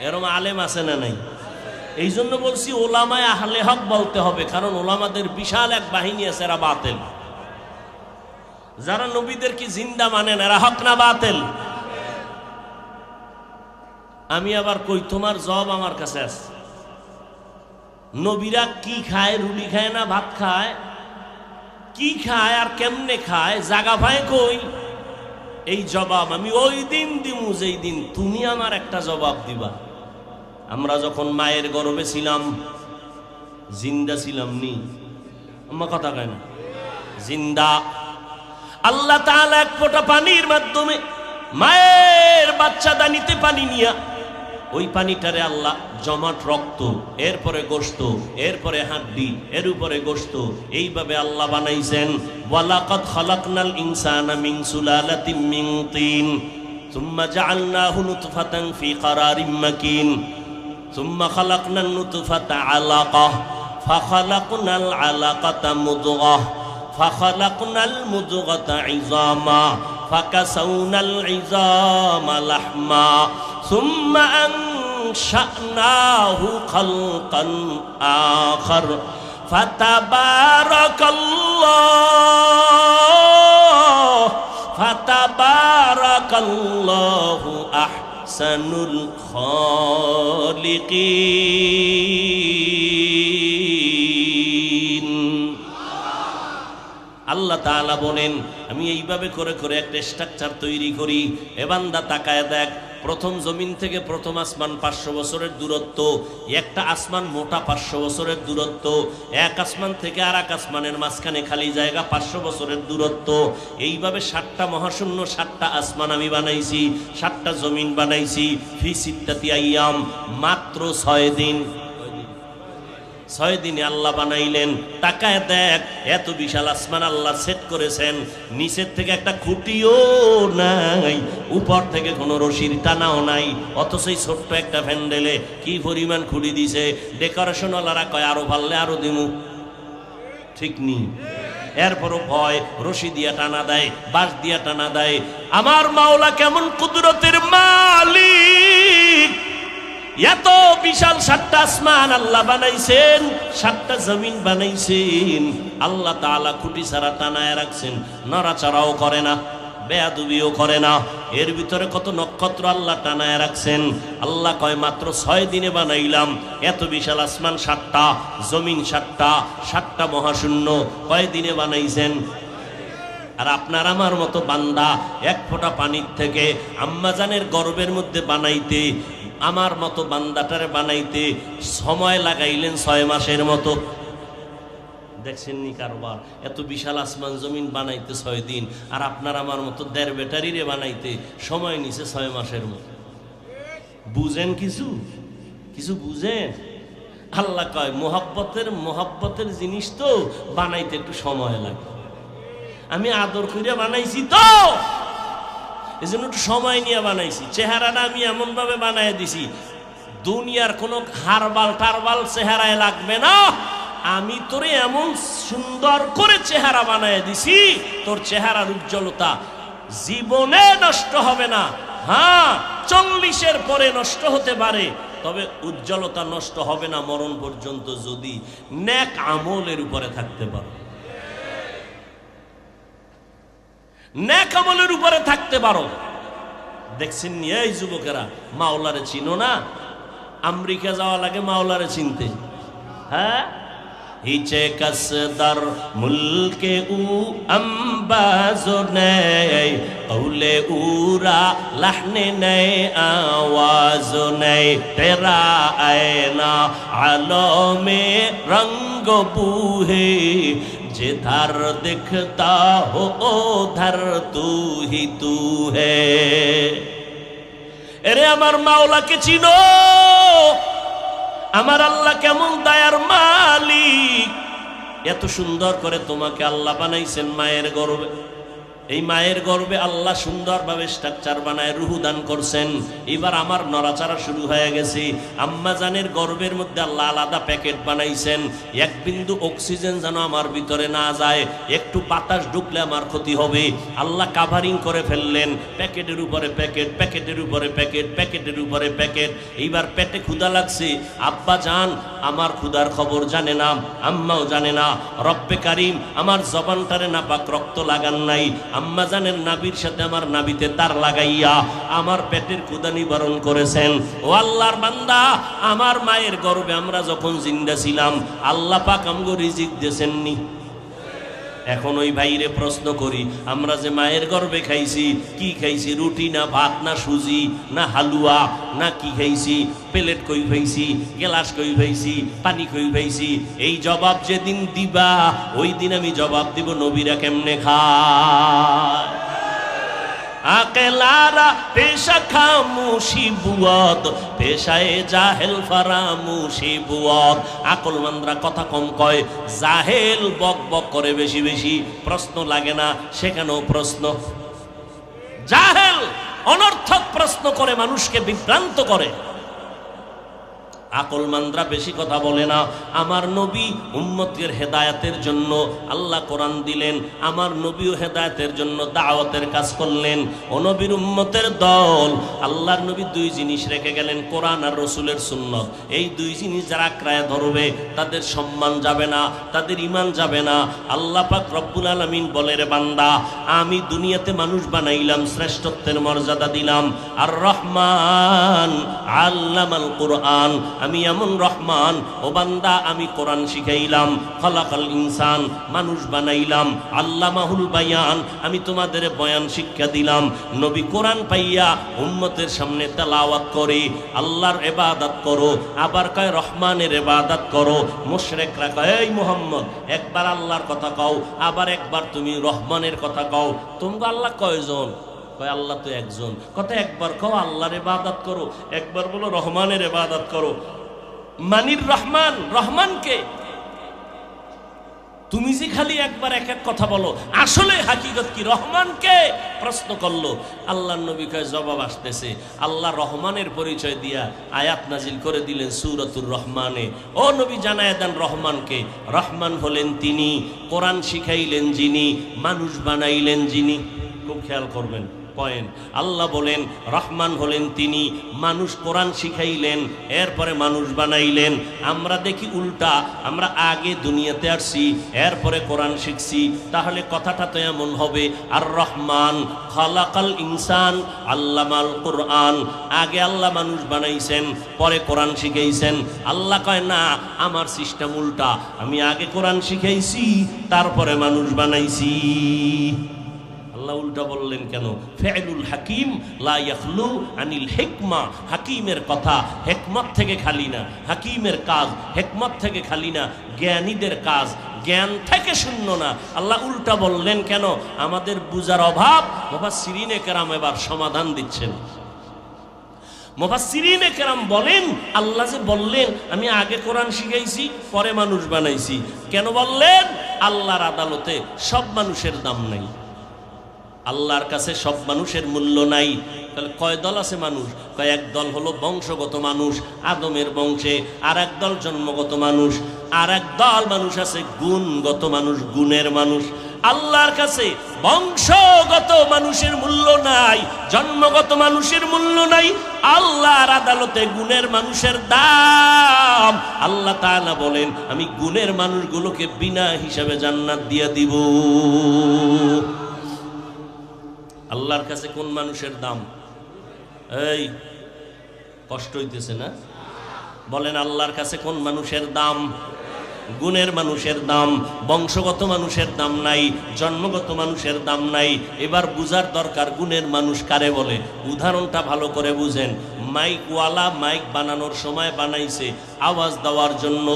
এরকম আলেম আছে না নাই? এই জন্য বলছি ওলামায়ে আহলে হক বলতে হবে, কারণ ওলামাদের বিশাল এক বাহিনী আছে, এরা বাতিল। যারা নবীদের কি জিন্দা মানেন, এরা হক না বাতিল? আমি আবার কই, তোমার জবাব আমার কাছে আছে। নবীরা কি খায়? রুটি খায় না ভাত খায়? কি খায় আর কেমনে খায়? জাগা ভাই কই? এই জবাব আমি ওই দিন দিমু যেই দিন তুমি আমার একটা জবাব দিবা। আমরা যখন মায়ের গর্ভে ছিলাম, জিন্দা ছিলাম নি? আমার কথা কয় না? জিন্দা। আল্লাহ তাআলা এক ফোঁটা পানির মাধ্যমে মায়ের বাচ্চা দানিতে পানি নিয়া, ওই পানিটারে আল্লাহ জমাট রক্ত, এরপরে গোশত, এরপরে হাড্ডি, এর উপরে গোশত, এইভাবে আল্লাহ বানাইছেন। ওয়ালাকাদ খালাকনাল ইনসানা মিন সুলালাতিন মিন তিন সুম্মা জাআলনাহু নুতফাতান ফি কারারিম মাকিন। সুম্মা খালাকনান নুতফাতা আলাকাহ ফাখালাকনাল আলাকাতা মুদগাহ ফাখালাকনাল মুদগাতা ইযামা ফাকাসাউনাল ইযামা লাহমা সুম্মা আনশানাহু খালকান আখার ফাতাবারাকাল্লাহু আহসানুল খালিকিন। আল্লাহ তাআলা বলেন, আমি এইভাবে করে করে একটা স্ট্রাকচার তৈরি করি। এ বান্দা তাকায় দেখ, প্রথম জমিন থেকে প্রথম আসমান 500 বছরের দূরত্ব, একটা আসমান মোটা 500 বছরের দূরত্ব, এক আসমান থেকে আর এক আসমানের মাঝখানে খালি জায়গা 500 বছরের দূরত্ব। এইভাবে 7টা মহাশূন্য, 7টা আসমান আমি বানাইছি, 7টা জমিন বানাইছি। ফি সিত্তাতি আইয়াম, মাত্র 6 দিন। 6 দিনে আল্লাহ বানাইলেন। তাকায় দেখ, এত বিশাল আসমান আল্লাহ সেট করেছেন, নিচের থেকে একটা খুঁটিও নাই, উপর থেকে কোনো রশির টানাও নাই, অথচ এই ছোট্ট একটা প্যান্ডেলে কি পরিমাণ খুঁটি দিছে। ডেকোরেশন ওয়ালারা কয় আরো পারলে আরো দিমু, ঠিক নি? এরপরও ভয়, রশি দিয়া টানা দেয়, বাঁশ দিয়া টানা দেয়। আমার মাওলা কেমন কুদরতের মালিক! এত বিশাল 7টা আসমান আল্লাহ বানাইছেন, 7টা জমিন বানাইছেন। আল্লাহ তাআলা খুঁটি ছাড়া টানায় রাখছেন, নড়াচড়াও করে না, বেয়াদবিও করে না। এর ভিতরে কত নক্ষত্র আল্লাহ টানায় রাখছেন। আল্লাহ কয় মাত্র 6 দিনে বানাইলাম এত বিশাল আসমান 7টা, জমিন 7টা, 7টা মহাশূন্য। কয় দিনে বানাইছেন? আর আপনার আমার মতো বান্দা এক ফোঁটা পানির থেকে আম্মাজানের গর্ভের মধ্যে বানাইতে, আমার মতো বান্দাটারে বানাইতে সময় লাগাইলেন 6 মাসের মতো। দেখছেন নি কারবার? এত বিশাল আসমান জমিন বানাইতে 6 দিন, আর আপনার আমার মতো 1.5 ব্যাটারিরে বানাইতে সময় নিছে 6 মাসের মতো। বুঝেন কিছু? কিছু বুঝেন? আল্লাহ কয় মোহাব্বতের জিনিস তো বানাইতে একটু সময় লাগে। আমি আদর করে বানাইছি তো, এই জন্য একটু সময় নিয়ে বানাইছি। চেহারাটা আমি এমন ভাবে বানাই দিছি, দুনিয়ার কোনো হারবাল টারবাল চেহারায় লাগবে না। আমি তোরে এমন সুন্দর করে চেহারা বানায় দিছি, তোর চেহারার উজ্জ্বলতা জীবনে নষ্ট হবে না। হ্যাঁ, 40-এর পরে নষ্ট হতে পারে, তবে উজ্জ্বলতা নষ্ট হবে না মরণ পর্যন্ত, যদি নেক আমলের উপরে থাকতে পারো। নেক আমলের উপরে থাকতে পারো। দেখছেন নি এই যুবকেরা, মাওলারে চিনো না? আমেরিকা যাওয়া লাগে মাওলারে চিনতে। হ্যাঁ, হিচে কসদার মুলকে উ আম্বাজো নেই, কৌলে উরা লাহনে নেই, আওয়াজ নেই, তেরা আয়না আলমে রঙ্গ বুহে, जिधर दिखता हो उधर तू ही तू है। এরে আমার মাওলাকে চিনো, আমার আল্লাহ কেমন দয়ার মালিক। এত সুন্দর করে তোমাকে আল্লাহ বানাইছেন মায়ের গর্ভে। এই মায়ের গর্ভে আল্লাহ সুন্দরভাবে স্ট্রাকচার বানায় রুহু দান করছেন। এবার আমার নড়াচড়া শুরু হয়ে গেছে। আম্মা জানের গর্ভের মধ্যে আল্লাহ আলাদা প্যাকেট বানাইছেন, এক বিন্দু অক্সিজেন যেন আমার ভিতরে না যায়, একটু বাতাস ঢুকলে আমার ক্ষতি হবে। আল্লাহ কাভারিং করে ফেললেন, প্যাকেটের উপরে প্যাকেট, প্যাকেটের উপরে প্যাকেট, প্যাকেটের উপরে প্যাকেট। এইবার পেটে ক্ষুধা লাগছে, আব্বা জান আমার ক্ষুধার খবর জানে না, আম্মাও জানে না। রব্বে কারিম আমার জবানটারে নাপাক রক্ত লাগান নাই, আম্মা জানের নাবির সাথে আমার নাবিতে তার লাগাইয়া আমার পেটের ক্ষুধা নিবারণ করেছেন। ও আল্লাহর বান্দা, আমার মায়ের গর্ভে আমরা যখন জিন্দা ছিলাম আল্লাহ পাক আমগো রিজিক দিয়েছেননি? এখন ওই ভাইরে প্রশ্ন করি, আমরা যে মায়ের গর্ভে খাইছি, কি খাইছি? রুটি না ভাত না সুজি না হালুয়া না কি খাইছি? প্লেট কই খাইছি, গ্লাস কই খাইছি, পানি কই খাইছি? এই জবাব যেদিন দিবা ওই দিন আমি জবাব দিব নবীরা কেমনে খায়। আকেলারা পেশা খামুশি বুয়াদ, পেশায় জাহেল ফারামুশি বুয়াদ। আকলমানরা কথা কম কয়, জাহেল বক বক করে বেশি বেশি, প্রশ্ন লাগে না সেখানেও প্রশ্ন। জাহেল অনর্থক প্রশ্ন করে মানুষকে বিভ্রান্ত করে। আকলমানরা বেশি কথা বলে না। আমার নবী উম্মতের হেদায়েতের জন্য আল্লাহ কোরআন দিলেন, আমার নবীও হেদায়েতের জন্য দাওয়াতের কাজ করলেন। ও নবীর উম্মতের দল, আল্লাহর নবী দুই জিনিস রেখে গেলেন, কোরআন আর রসুলের সুন্নাত। এই দুই জিনিস যারা আঁকড়ায় ধরবে তাদের সম্মান যাবে না, তাদের ঈমান যাবে না। আল্লাহ পাক রব্বুল আলামিন বলে, রে বান্দা, আমি দুনিয়াতে মানুষ বানাইলাম, শ্রেষ্ঠত্বের মর্যাদা দিলাম। আর রহমান আল্লামাল কোরআন, আমি এমন রহমান, ও বান্দা আমি কোরআন শিখাইলাম। খলাকাল ইনসান, মানুষ বানাইলাম। আল্লামাহুল বায়ান, আমি তোমাদের বয়ান শিক্ষা দিলাম। নবী কোরআন পাইয়া উম্মতের সামনে তেলাওয়াত করে আল্লাহর ইবাদত করো, আবার কয় রহমানের ইবাদত করো। মুশরিকরা কয়, এই মুহাম্মদ একবার আল্লাহর কথা কও, আবার একবার তুমি রহমানের কথা কও। তোমরা আল্লাহ কয়জন? কয় আল্লাহ তো একজন। কথা একবার কও আল্লাহর ইবাদত করো, একবার বলো রহমানের ইবাদত করো। মানির রহমান, রহমানকে তুমি যে খালি একবার এক এক কথা বলো, আসলে হাকিকত কি? রহমানকে প্রশ্ন করলো। আল্লাহর নবী কয় জবাব আসতেছে। আল্লাহ রহমানের পরিচয় দিয়া আয়াত নাজিল করে দিলেন সূরাতুর রহমানে। ও নবী জানায় দেন রহমানকে। রহমান হলেন তিনি, কোরআন শিখাইলেন যিনি, মানুষ বানাইলেন যিনি। খুব খেয়াল করবেন পয়েন্ট। আল্লাহ বলেন রহমান হলেন তিনি, মানুষ কোরআন শিখাইলেন, এরপরে মানুষ বানাইলেন। আমরা দেখি উল্টা, আমরা আগে দুনিয়াতে আসছি, এরপরে কোরআন শিখছি। তাহলে কথাটা তো এমন হবে, আর রহমান খালাকাল ইনসান আল্লামাল কোরআন, আগে আল্লাহ মানুষ বানাইছেন, পরে কোরআন শিখাইছেন। আল্লাহ কয় না, আমার সিস্টেম উল্টা, আমি আগে কোরআন শিখাইছি, তারপরে মানুষ বানাইছি। আল্লাহ উল্টা বললেন কেন? ফেলুল হাকিম লা ইয়াখলু আনিল হিকমা, হাকিমের কথা হিকমত থেকে খালি না, হাকিমের কাজ হিকমত থেকে খালি না, জ্ঞানীদের কাজ জ্ঞান থেকে শূন্য না। আল্লাহ উল্টা বললেন কেন? আমাদের বুঝার অভাব। মুফাসসিরিনে কেরাম এবার সমাধান দিচ্ছেন। মুফাসসিরিনে কেরাম বলেন, আল্লাহ যে বললেন আমি আগে কোরআন শিখাইছি, পরে মানুষ বানাইছি, কেন বললেন? আল্লাহর আদালতে সব মানুষের দাম নাই, আল্লাহর কাছে সব মানুষের মূল্য নাই। তাহলে কয় দল আছে মানুষ? কয় এক দল হলো বংশগত মানুষ, আদমের বংশে, আর এক দল জন্মগত মানুষ, আর এক দল মানুষ আছে গুণগত মানুষ, গুণের মানুষ। আল্লাহর কাছে বংশগত মানুষের মূল্য নাই, জন্মগত মানুষের মূল্য নাই। আল্লাহর আদালতে গুণের মানুষের দাম। আল্লাহ তাআলা বলেন আমি গুণের মানুষগুলোকে বিনা হিসাবে জান্নাত দিয়ে দিব। আল্লাহর কাছে কোন মানুষের দাম? এই কষ্ট হইতেছে না? বলেন আল্লাহর কাছে কোন মানুষের দাম? গুণের মানুষের দাম। বংশগত মানুষের দাম নাই, জন্মগত মানুষের দাম নাই। এবার বুঝার দরকার গুণের মানুষ কারে বলে। উদাহরণটা ভালো করে বুঝেন। মাইকওয়ালা মাইক বানানোর সময় বানাইছে আওয়াজ দেওয়ার জন্য।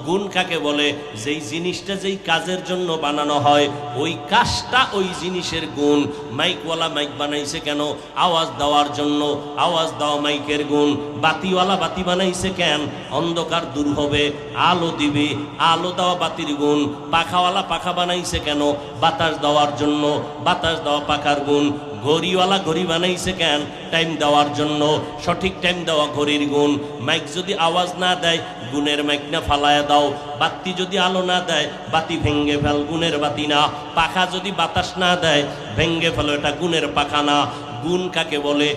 গুণ কাকে বলে? যেই জিনিসটা যেই কাজের জন্য বানানো হয়, ওই কাজটা ওই জিনিসের গুণ। মাইকওয়ালা মাইক বানাইছে কেন? আওয়াজ দেওয়ার জন্য, আওয়াজ দেওয়া মাইকের গুণ। বাতিওয়ালা বাতি বানাইছে কেন? অন্ধকার দূর হবে, আলো দিবে, আলো দেওয়া বাতির গুণ। পাখাওয়ালা পাখা বানাইছে কেন? বাতাস দেওয়ার জন্য, বাতাস দেওয়া পাখার গুণ। ঘড়িওয়ালা ঘড়ি বানাইছে কেন? টাইম দেওয়ার জন্য, সঠিক টাইম দেওয়া ঘড়ির গুণ। মাইক যদি আওয়াজ না দেয়, গুণের মাইক না, ফালায়া দাও। বাতি যদি আলো না দেয়, বাতি ভেঙ্গে ফেল, গুণের বাতি না। পাখা যদি বাতাস না দেয়, ভেঙ্গে ফেলো, এটা গুণের পাখা না। গুণ কাকে বলে?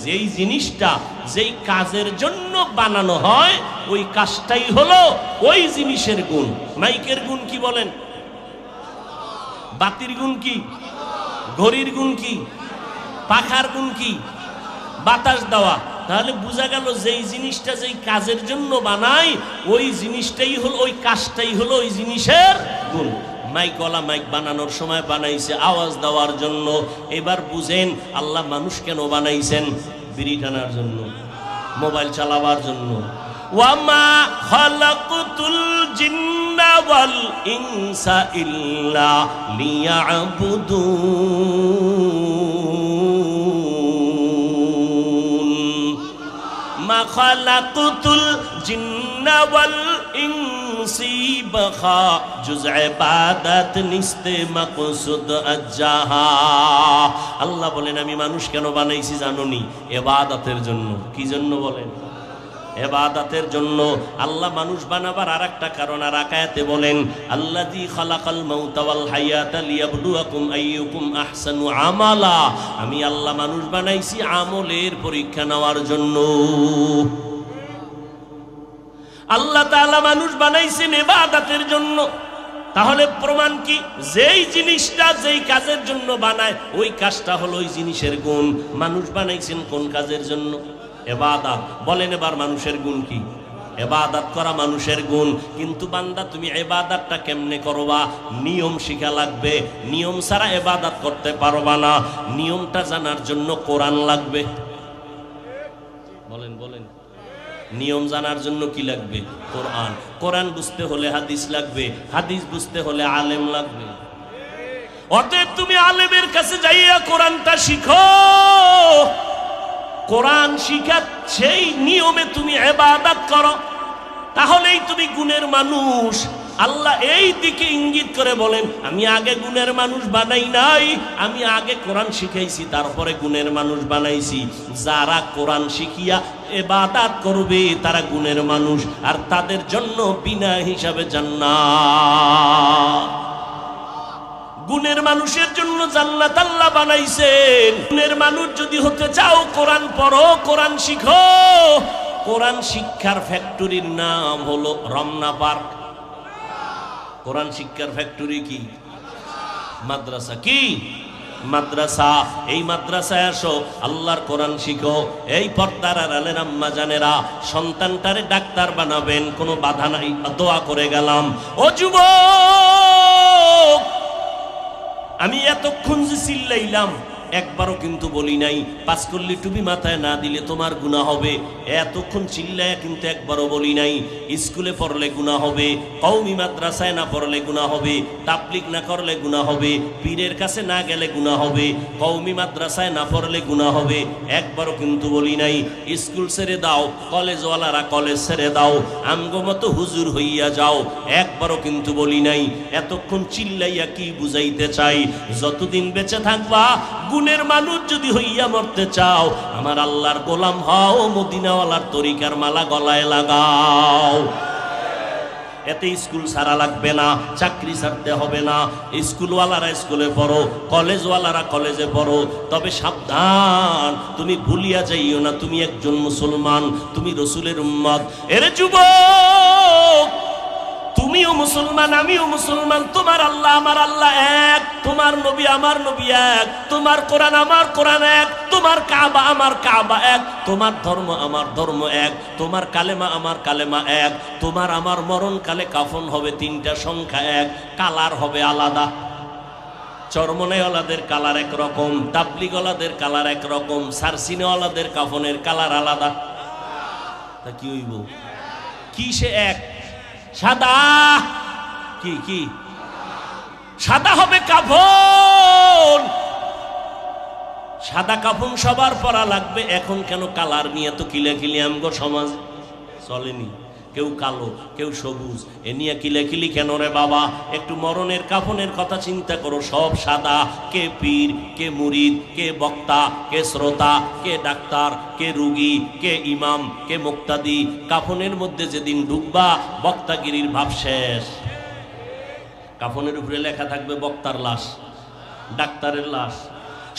যেই জিনিসটা যেই কাজের জন্য বানানো হয়, ওই কাজটাই হলো ওই জিনিসের গুণ। মাইকের গুণ কি বলেন? বাতির গুণ কি? ঘড়ির গুণ কি? পাখার গুণ কি? বাতাস দেওয়া। তাহলে বোঝা গেল যেই জিনিসটা যেই কাজের জন্য বানাই, ওই জিনিসটাই হলো, ওই কাজটাই হলো ওই জিনিসের গুণ। মাইকওয়ালা মাইক বানানোর সময় বানাইছে আওয়াজ দেওয়ার জন্য। এবার বুঝেন আল্লাহ মানুষ কেন বানাইছেন? বিড়ি টানার জন্য, মোবাইল চালাবার জন্য। ওয়ামা খালাকতুল জিন্না ওয়াল ইনসা ইল্লা লিয়াবুদুন। মা খালাকতুল জিন্না ওয়াল ইনসি বাখা জুজ ইবাদত নিস্তে মাকসুদ আজ্জাহা। আল্লাহ বলেন আমি মানুষ কেন বানাইছি জানোনি? ইবাদতের জন্য। কি জন্য বলেন? ইবাদতের জন্য। আল্লাহ মানুষ বানাবার আরেকটা কারণ আর আয়াতে বলেন, আল্লাযী খালাকাল মাউতা ওয়াল হায়াতা লিয়াবলুয়াকুম আইয়ুকুম আহসানু আমালা। আমি আল্লাহ মানুষ বানাইছি আমলের পরীক্ষা নেওয়ার জন্য। আল্লাহ তাআলা মানুষ বানাইছেন ইবাদতের জন্য। তাহলে প্রমাণ কি? যেই জিনিসটা যেই কাজের জন্য বানায় ওই কাজটা হলো ওই জিনিসের গুণ। মানুষ বানাইছেন কোন কাজের জন্য? ইবাদত। বলেন এবার মানুষের গুণ কি? ইবাদত করা মানুষের গুণ। কিন্তু বান্দা তুমি ইবাদতটা কেমনে করবা? নিয়ম শিখা লাগবে। নিয়ম ছাড়া ইবাদত করতে পারবা না। নিয়মটা জানার জন্য কোরআন লাগবে। বলেন বলেন, নিয়ম জানার জন্য কি লাগবে? কোরআন। কোরআন বুঝতে হলে হাদিস লাগবে। হাদিস বুঝতে হলে আলেম লাগবে। অতএব তুমি আলেমের কাছে যাইয়া কোরআনটা শিখো। কোরআন শিখা সেই নিয়মে তুমি ইবাদত করো, তাহলেই তুমি গুণের মানুষ। আল্লাহ এই দিকে ইঙ্গিত করে বলেন, আমি আগে গুণের মানুষ বানাই নাই, আমি আগে কোরআন শিখাইছি, তারপরে গুণের মানুষ বানাইছি। যারা কোরআন শিখিয়া ইবাদত করবে তারা গুণের মানুষ, আর তাদের জন্য বিনা হিসাবে জান্নাত। গুণের মানুষের জন্য জান্নাত আল্লাহ বানাইছেন। গুণের মানুষ যদি হতে চাও কোরআন পড়ো, কোরআন শিখো। কোরআন শিক্ষার ফ্যাক্টরির নাম হলো রমনা পার্ক। কোরআন শিক্ষার ফ্যাক্টরি কি? মাদ্রাসা। কি মাদ্রাসা? এই মাদ্রাসায় আসো, আল্লাহর কোরআন শিখো। এই পর্দার আড়ালের আম্মা জানেরা, সন্তানটারে ডাক্তার বানাবেন, কোনো বাধা নাই, দোয়া করে গেলাম। ও যুবক, আমি এতক্ষণ যে চিল্লাইলাম একবারও কিন্তু বলি নাই পাঁচকল্লি টুপি মাথায় না দিলে তোমার গুনাহ হবে। এতক্ষণ চিল্লায় কিন্তু একবারও বলি নাই স্কুলে পড়লে গুনাহ হবে, কওমি মাদ্রাসায় না পড়লে গুনাহ হবে, তাবলীগ না করলে গুনাহ হবে, পীরের কাছে না গেলে গুনাহ হবে, কওমি মাদ্রাসায় না পড়লে গুনাহ হবে। একবারও কিন্তু বলি নাই স্কুল ছেড়ে দাও, কলেজওয়ালারা কলেজ ছেড়ে দাও, আমগো মতো হুজুর হইয়া যাও। একবারও কিন্তু বলি নাই। এতক্ষণ চিল্লাইয়া কি বুঝাইতে চাই? যতদিন বেঁচে থাকবা গুণের মানুষ যদি হইয়া মরতে চাও, আমার আল্লাহর গোলাম হও, মদিনাওয়ালার তরিকার মালা গলায় লাগাও। এতে স্কুল ছাড়া লাগবে না, চাকরি ছাড়তে হবে না। স্কুলওয়ালারা স্কুলে পড়ো, কলেজওয়ালারা কলেজে পড়ো। তবে সাবধান, তুমি ভুলিয়া যাইও না তুমি একজন মুসলমান, তুমি রসুলের উম্মত। এরে যুবক, তুমিও মুসলমান, আমিও মুসলমান। তোমার আল্লাহ আমার আল্লাহ এক, তোমার নবী আমার নবী এক, তোমার কোরআন আমার কোরআন এক, তোমার কাবা আমার কাবা এক, তোমার ধর্ম আমার ধর্ম এক, তোমার কালেমা আমার কালেমা এক, তোমার আমার মরণকালে কাফন হবে তিনটা সংখ্যা এক, কালার হবে আলাদা। চরমনেওয়ালাদের কালার একরকম, তাবলিগওয়ালাদের কালার একরকম, সারসিনেওয়ালাদের কাফনের কালার আলাদা। তা কি হইব? কি সে এক? সাদা। কি কি? সাদা হবে কাফন। সাদা কাফন সবার পরা লাগবে। এখন কেন কালার নিয়ে তো কিলাকিলি আমগো সমাজ চলেনি? কেউ কালো, কেউ সবুজ, এ নিয়ে কিলাকিলি কেন রে বাবা? একটু মরণের কাফনের কথা চিন্তা করো। সব সাদা। কে পীর, কে মুরিদ, কে বক্তা, কে শ্রোতা, কে ডাক্তার, কে রুগী, কে ইমাম, কে মুক্তাদি। কাফনের মধ্যে যেদিন ঢুকবা বক্তাগিরির ভাব শেষ। কাফনের উপরে লেখা থাকবে বক্তার লাশ, ডাক্তারের লাশ,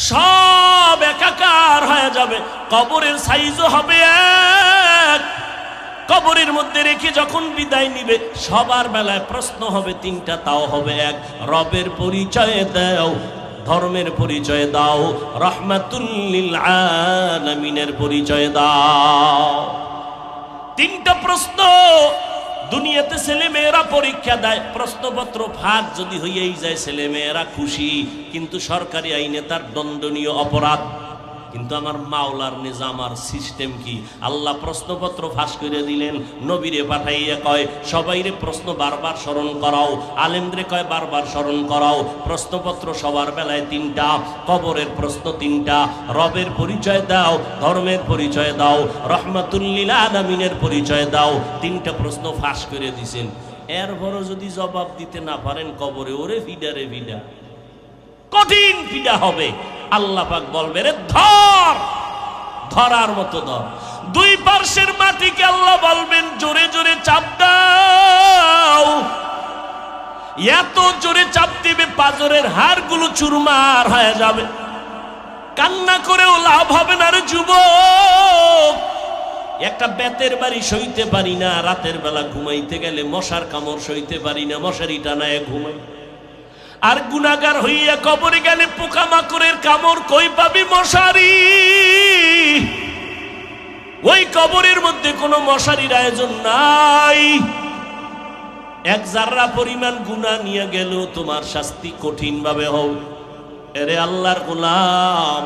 সব একাকার হয়ে যাবে। কবরের সাইজও হবে এক। কবরের মধ্যে রেখে যখন বিদায় নিবে সবার বেলায় প্রশ্ন হবে তিনটা, তাও হবে এক। রবের পরিচয় দাও, ধর্মের পরিচয় দাও, রাহমাতুল লিল আলামিনের পরিচয় দাও। তিনটা প্রশ্ন। দুনিয়াতে ছেলে মেয়েরা পরীক্ষা দেয়, প্রশ্নপত্র ফাঁক যদি হইয়াই যায় ছেলে মেয়েরা খুশি, কিন্তু সরকারি আইনে তার দণ্ডনীয় অপরাধ। কিন্তু আমার মাওলার নিজাম আর সিস্টেম কি? আল্লাহ প্রশ্নপত্র ফাঁস করে দিলেন, নবীরে পাঠাইয়া কয় সবাইরে প্রশ্ন বারবার স্মরণ করাও, আলেমরে কয় বারবার স্মরণ করাও। প্রশ্নপত্র সবার বেলায় তিনটা, কবরের প্রশ্ন তিনটা, রবের পরিচয় দাও, ধর্মের পরিচয় দাও, রাহমাতুল লিল আলামিনের পরিচয় দাও। তিনটা প্রশ্ন ফাঁস করে দিছেন। এরপরও যদি জবাব দিতে না পারেন কবরে ওরে ভিডা রে ভিডা, কঠিন ভিডা হবে। আল্লাহ পাক বলবে রে ধর, ধরার মতো ধর। দুই পার্শ্বের মাটিকে আল্লাহ বলবেন জোরে জোরে চাপ দাও। এত জোরে চাপ দিবে পাঁজরের হাড়গুলো চুরমার হয়ে যাবে। কান্না করেও লাভ হবে না রে যুবক। একটা বেতের বাড়ি সইতে পারি না, রাতের বেলা ঘুমাইতে গেলে মশার কামড় সইতে পারি না, মশারি টানায় ঘুমাই। আর গুনাহগার হইয়া কবরে গেলে পোকামাকড়ের কামড় কই পাবি মশারি? ওই কবরের মধ্যে কোনো মশারির আয়োজন নাই। এক জাররা পরিমাণ গুনাহ নিয়ে গেলেও তোমার শাস্তি কঠিন ভাবে হবে। এরে আল্লাহর গোলাম,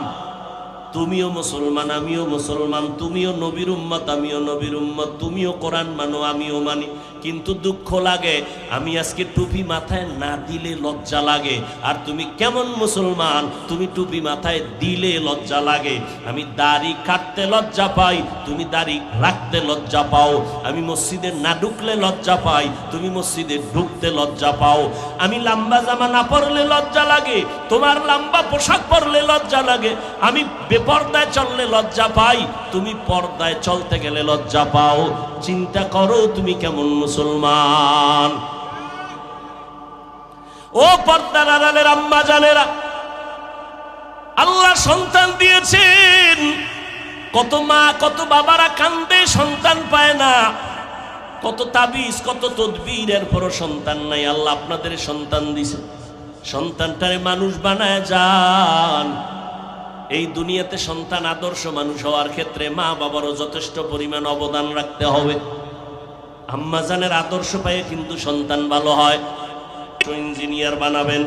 তুমিও মুসলমান আমিও মুসলমান, তুমিও নবীর উম্মত আমিও নবীর উম্মত, তুমিও কোরআন মানো আমিও মানি, কিন্তু দুঃখ লাগে আমি আজকে টুপি মাথায় না দিলে লজ্জা লাগে। আর তুমি কেমন মুসলমান, তুমি টুপি মাথায় দিলে লজ্জা লাগে। আমি দাড়ি কাটতে লজ্জা পাই, তুমি দাড়ি রাখতে লজ্জা পাও। আমি মসজিদে না ঢুকলে লজ্জা পাই, তুমি মসজিদে ঢুকতে লজ্জা পাও। আমি লম্বা জামা না পরলে লজ্জা লাগে, তোমার লম্বা পোশাক পরলে লজ্জা লাগে। আমি বেপর্দায় চললে লজ্জা পাই, তুমি পর্দায় চলতে গেলে লজ্জা পাও। চিন্তা করো তুমি কেমন মুসলমান। ও পর্দার আড়ালের আম্মা জানেরা, আল্লাহ সন্তান দিয়েছেন। কত মা কত বাবারা কান্দে সন্তান পায় না, কত তাবিজ কত তদবির, এরপরও সন্তান নাই। আল্লাহ আপনাদের সন্তান দিছে, সন্তানটারে মানুষ বানায় যান। এই দুনিয়াতে সন্তান আদর্শ মানুষ হওয়ার ক্ষেত্রে মা বাবারও যথেষ্ট পরিমাণ অবদান রাখতে হবে। আম্মা জানের আদর্শ পায়ে কিন্তু সন্তান ভালো হয়। ইঞ্জিনিয়ার বানাবেন,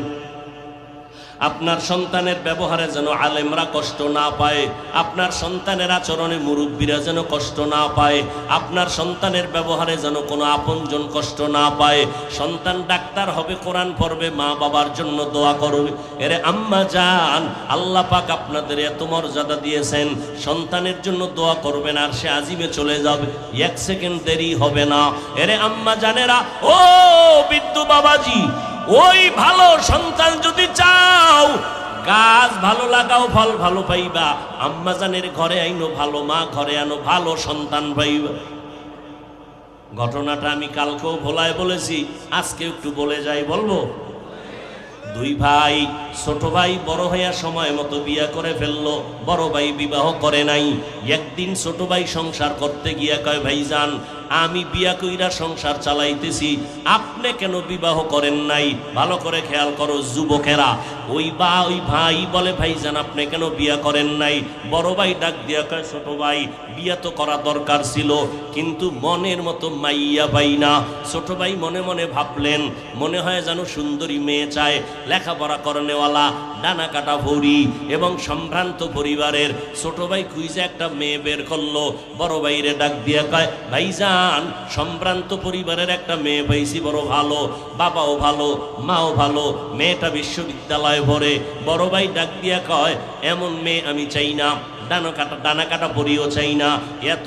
আপনার সন্তানের ব্যবহারে যেন আলেমরা কষ্ট না পায়, আপনার সন্তানের আচরণে মুরব্বীরা যেন কষ্ট না পায়, আপনার সন্তানের ব্যবহারে যেন কোনো আপনজন কষ্ট না পায়। সন্তান ডাক্তার হবে, কোরআন পড়বে, মা বাবার জন্য দোয়া করবে। এরে আম্মা জান, আল্লাহ পাক আপনাদের এত মর্যাদা দিয়েছেন, সন্তানের জন্য দোয়া করবেন আর সে আজিমে চলে যাবে, এক সেকেন্ড দেরি হবে না। এরে আম্মা জানেরা, ও বিদ্যু বাবাজি, ওই ভালো সন্তান যদি চাও, গাছ ভালো লাগাও ফল ভালো পাইবা। আম্মা জানের ঘরে আইনো ভালো মা, ঘরে আনো ভালো সন্তান পাইবা। ঘটনাটা আমি কালকেও ভোলায় বলেছি, আজকে একটু বলে যাই, বলবো। দুই ভাই, ছোট ভাই বড় হইয়া সময় মতো বিয়া করে ফেললো, বড় ভাই বিবাহ করে নাই। একদিন ছোট ভাই সংসার করতে গিয়া কয়, ভাইজান আমি বিয়া কইরা সংসার চালাইতেছি, আপনি কেন বিবাহ করেন নাই? ভালো করে খেয়াল করো যুবকেরা। ওই ভাই বলে, ভাইজান আপনি কেন বিয়া করেন নাই? বড় ভাই ডাক দিয়া কয়, ছোট ভাই বিয়া তো করা দরকার ছিল, কিন্তু মনের মতো মাইয়া পাই না। ছোট ভাই মনে মনে ভাবলেন, মনে হয় যেন সুন্দরী মেয়ে চায়, লেখাপড়া করেনেওয়ালা, ডানা কাটা ভরি এবং সম্ভ্রান্ত পরিবারের। ছোট ভাই খুঁজে একটা মেয়ে বের করলো, বড় ভাইরে ডাক দিয়া কয়, ভাইজান সম্ভ্রান্ত পরিবারের একটা মেয়ে পাইছি, বড় ভালো, বাবাও ভালো মাও ভালো, মেয়েটা বিশ্ববিদ্যালয়ে পড়ে। বড় ভাই ডাক দিয়া কয়, এমন মেয়ে আমি চাই না, ডানা কাটা পরিও চাই না, এত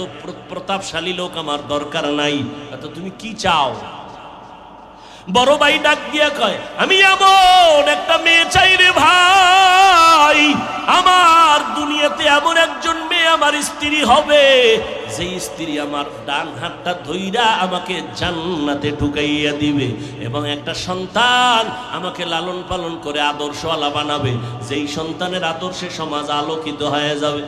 প্রতাপশালী লোক আমার দরকার নাই। এত তুমি কি চাও? বড় ভাই ডাক দিয়া কয়, আমি এমন একটা মেয়ে চাই রে ভাই, আমার দুনিয়াতে এমন একজন মেয়ে আমার স্ত্রী হবে, যে স্ত্রী আমার ডান হাতটা ধইরা আমাকে জান্নাতে ঢুকাইয়া দিবে এবং একটা সন্তান আমাকে লালন পালন করে আদর্শওয়ালা বানাবে, যেই সন্তানের আদর্শে সমাজ আলোকিত হয়ে যাবে।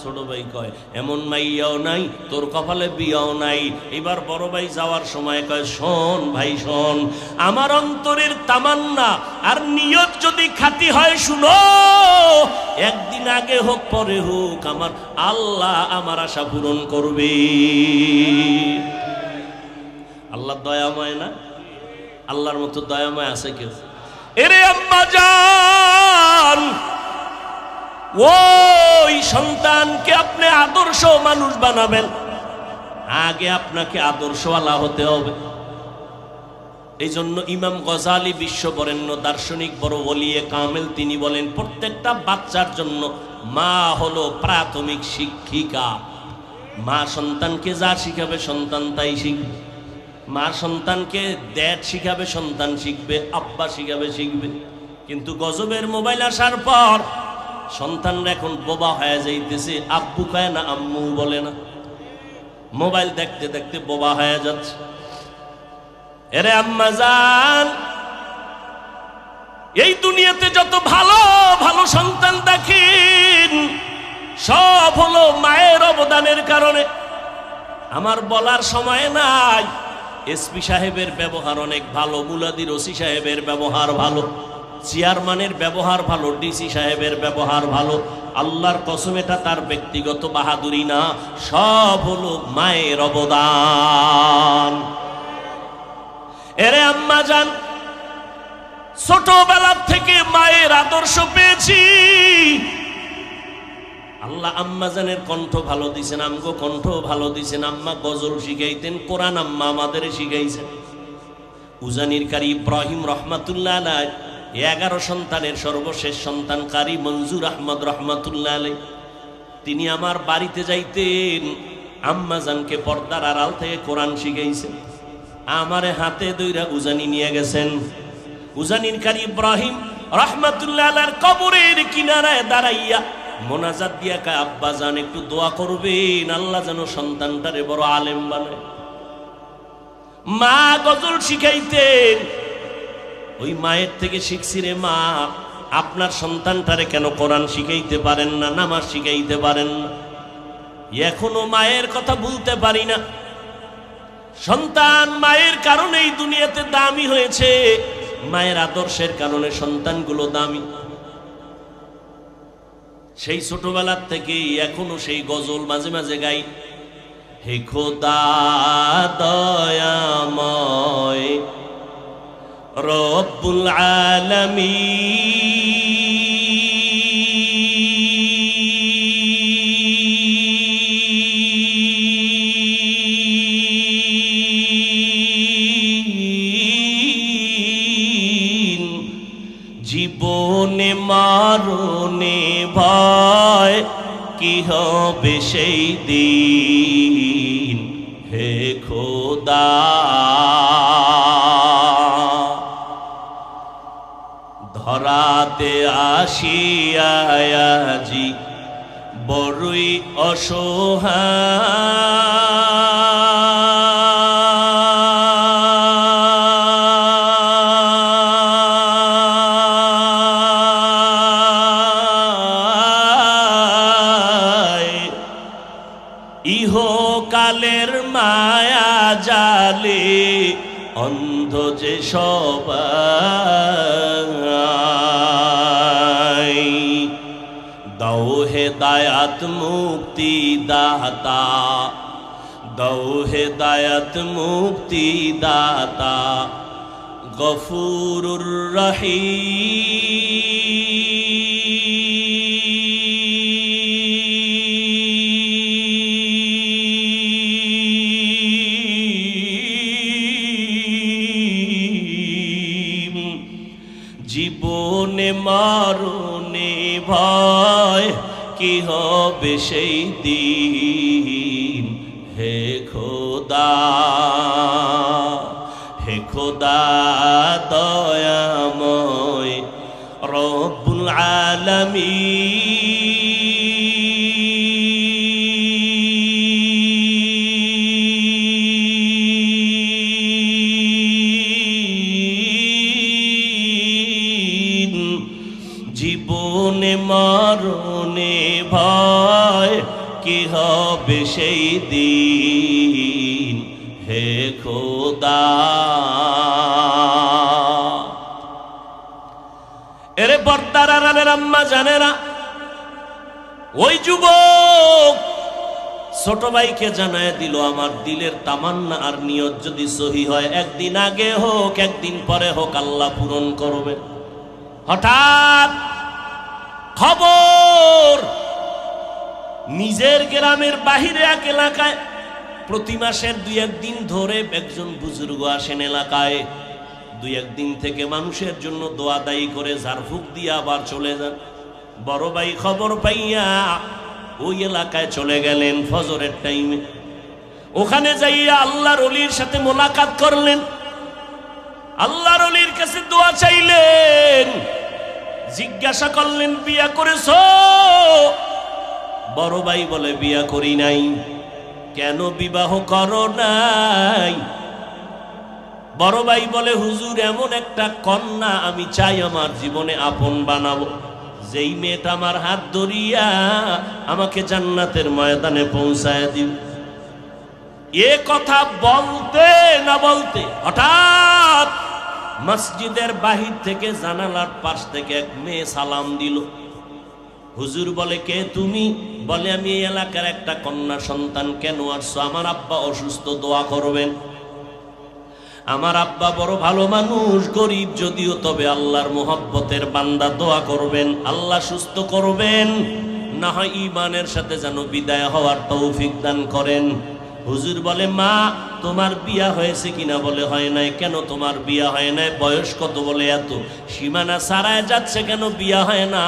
ছোট ভাই কয়, এমন মাইয়াও নাই, তোর কপালে বিয়াও নাই। এবার বড় ভাই যাওয়ার সময় কয়, শোন ভাই শোন, আমার অন্তরের তামান্না আর নিয়ত যদি খাঁটি হয়, শুনো, একদিন আগে হোক পরে হোক আমার আল্লাহ আমার আশা পূরণ করবে। আল্লাহ দয়াময় না? আল্লাহর মতো দয়াময় আছে কেউ? এরে আম্মা জান, ওই সন্তানকে আপনি আদর্শ মানুষ বানাবেন, আগে আপনাকে আদর্শওয়ালা হতে হবে। এই জন্য ইমাম গজালি বিশ্ববরেণ্য দার্শনিক বড় ওলিয়ে কামেল, তিনি বলেন, প্রত্যেকটা বাচ্চার জন্য মা হলো প্রাথমিক শিক্ষিকা। মা সন্তানকে যা শিখাবে সন্তান তাই শিখবে। মা সন্তানকে ড্যাড শিখাবে, সন্তান শিখবে, আব্বা শিখবে। কিন্তু গজবের মোবাইল আসার পর সন্তানরা এখন বোবা হয়ে যাইতেছে, আব্বু কয় না আম্মু বলে না। মোবাইল দেখতে দেখতে বোবা হয়ে যাচ্ছে। এরে আম্মা জান, এই দুনিয়াতে যত ভালো ভালো সন্তান দেখেন সব হলো মায়ের অবদানের কারণে। আমার বলার সময় নাই, এসপি সাহেবের ব্যবহার অনেক ভালো, মুলাদির ওসি সাহেবের ব্যবহার ভালো, চেয়ারম্যানের ব্যবহার ভালো, ডিসি সাহেবের ব্যবহার ভালো। আল্লাহর কসম এটা তার ব্যক্তিগত বাহাদুরি না, সব হলো মায়ের অবদান। এরে আম্মা জান, ছোটবেলা থেকে মায়ের আদর্শ পেয়েছি। আল্লাহ আম্মা জানের কণ্ঠ ভালো দিছেন, আমগো কণ্ঠ ভালো দিছেন। আম্মা গজল শিখাইতেন, কোরআন আম্মা আমাদের শিখাইছেন। উজানির কারি ইব্রাহিম রহমাতুল্লাহ আলাইহি 11 সন্তানের সর্বশেষ সন্তান কারি মঞ্জুর আহমদ রহমাতুল্লাহ আলাইহি, তিনি আমার বাড়িতে যাইতেন, আম্মা জানকে পর্দার আড়াল থেকে কোরআন শিখাইছেন। আমারে হাতে দইরা উজানি নিয়ে গেছেন। উজানির কারি ইব্রাহিম রহমাতুল্লাহ আলাইহির কবরের কিনারায় দাঁড়াইয়া মোনাজাত দিয়া কয়, আব্বা জান একটু দোয়া করবেন, আল্লাহ যেন সন্তানটারে বড় আলেম বানায়। মা গজল শিখাইতেন, ওই মায়ের থেকে শিখছি রে মা, আপনার সন্তানটারে কেন কোরআন শিখাইতে পারেন না, নামাজ শিখাইতে পারেন না? এখনো মায়ের কথা ভুলতে পারি না। সন্তান মায়ের কারণেই দুনিয়াতে দামি হয়েছে, মায়ের আদর্শের কারণে সন্তানগুলো দামি। সেই ছোটবেলার থেকে এখনো সেই গজল মাঝে মাঝে গাই। হে খোদা দয়াময় রব্বুল আলামিন, জীবনে মরণে ভয় কি হবে সেই দিন, হে খোদা ধরাতে আসিয়া আজি বড়ই অসহায়, ইহকালের মায়া জালে অন্ধ যে সবাই, দাও হেদায়াত মুক্তি দাতা, দাও হেদায়াত মুক্তি দাতা, গফুরুর রহিম। জীবনে মরণে ভয় কি হবে সেই দিন, হে খোদা, হে খোদা দয়াময় রব্বুল আলামিন, জীবনে মরণে ভয় কি হবে সেই দিন, হে খোদা। এরে পর্দার আড়ালের আম্মা জানেরা, ওই যুবক ছোট ভাইকে জানায় দিল, আমার দিলের তামান্না আর নিয়ত যদি সহি হয়, একদিন আগে হোক একদিন পরে হোক আল্লাহ পূরণ করবে। হঠাৎ খবর, নিজের গ্রামের বাহিরে এক এলাকায় প্রতি মাসের 2-1 দিন ধরে একজন বুজুর্গ আসেন এলাকায়। 2-1 দিন থেকে মানুষের জন্য দোয়া দায়ী করে ঝাড়ফুঁক দিয়ে আবার চলে যান। বড় ভাই খবর পাইয়া ওই এলাকায় চলে গেলেন ফজরের টাইমে। ওখানে যাইয়া আল্লাহর ওলির সাথে মোলাকাত করলেন, আল্লাহর ওলির কাছে দোয়া চাইলেন, জিজ্ঞাসা করলেন বিয়া করেছো? বড় ভাই বলে বিয়া করি নাই। কেন বিবাহ করো নাই? বড় ভাই বলে, হুজুর এমন একটা কন্যা আমি চাই আমার জীবনে আপন বানাবো, যেই মেয়েটা আমার হাত ধরিয়া আমাকে জান্নাতের ময়দানে পৌঁছায় দিবে। এ কথা বলতে না বলতে হঠাৎ মসজিদের বাহির থেকে জানালার পাশ থেকে এক মেয়ে সালাম দিল। হুজুর বলে, কে তুমি? বলে, আমি এই এলাকার একটা কন্যা সন্তান। কেন আসছো? আমার আব্বা অসুস্থ, দোয়া করবেন। আমার আব্বা বড় ভালো মানুষ, গরিব যদিও, তবে আল্লাহর মোহাব্বতের বান্দা, দোয়া করবেন আল্লাহ সুস্থ করবেন, না হয় ঈমানের সাথে যেন বিদায় হওয়ার তৌফিক দান করেন। হুজুর বলে, মা তোমার বিয়া হয়েছে কিনা? বলে, হয় নাই। কেন তোমার বিয়া হয় নাই? বয়স কত? বলে, এত। সীমানা ছাড়ায় যাচ্ছে, কেন বিয়া হয় না?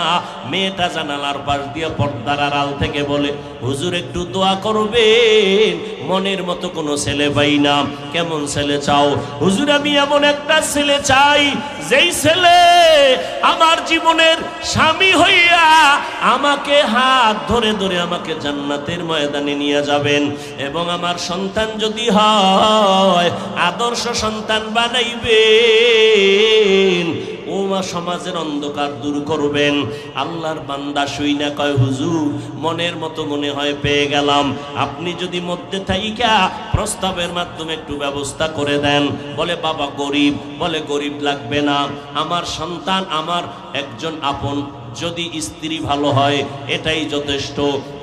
মেয়েটা জানালার পাশ দিয়ে পর্দার আড়াল থেকে বলে, হুজুর একটু দোয়া করবেন, মনের মতো কোনো ছেলে পাই না। কেমন ছেলে চাও? হুজুর আমি এমন একটা ছেলে চাই, যেই ছেলে আমার জীবনের স্বামী হইয়া আমাকে হাত ধরে ধরে আমাকে জান্নাতের ময়দানে নিয়ে যাবেন, এবং আমার সন্তান যদি হয় আদর্শ সন্তান বানাইবেন, ও মা সমাজের অন্ধকার দূর করবেন। আল্লাহর বান্দা শুই না কয়, হুজুর মনের মতো মনে হয় পেয়ে গেলাম, আপনি যদি মধ্যে থাইকা প্রস্তাবের মাধ্যমে একটু ব্যবস্থা করে দেন। বলে, বাবা গরিব। বলে, গরিব লাগবে না, আমার সন্তান আমার একজন আপন, যদি স্ত্রী ভালো হয় এটাই যথেষ্ট।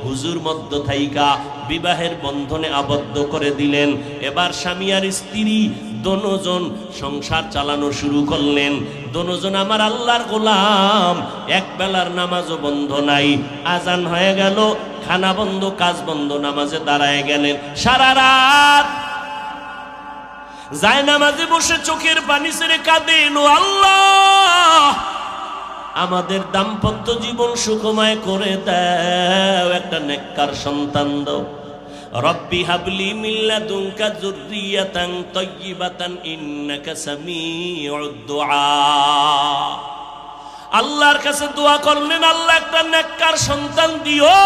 হুজুর মধ্য থাইকা বিবাহের বন্ধনে আবদ্ধ করে দিলেন। এবার স্বামী আর স্ত্রী দোনোজন সংসার চালানো শুরু করলেন। দোনোজন আমার আল্লাহর গোলাম, এক বেলার নামাজও বন্ধ নাই। আজান হয়ে গেল, খানা বন্ধ, কাজ বন্ধ, নামাজে দাঁড়ায় গেলেন। সারা রাত যায় নামাজে বসে চোখের পানি ছেড়ে কাঁদেন, ও আল্লাহ আমাদের দাম্পত্য জীবন সুখময় করে দাও, একটা নেককার সন্তান দাও। রব্বি হাবলি মিন লাদুনকা যুররিয়াতান তাইয়্যিবাতান ইন্নাকা সামিউদ দুআ। আল্লাহর কাছে দোয়া করলেন, আল্লাহ একটা নেককার সন্তান দিও।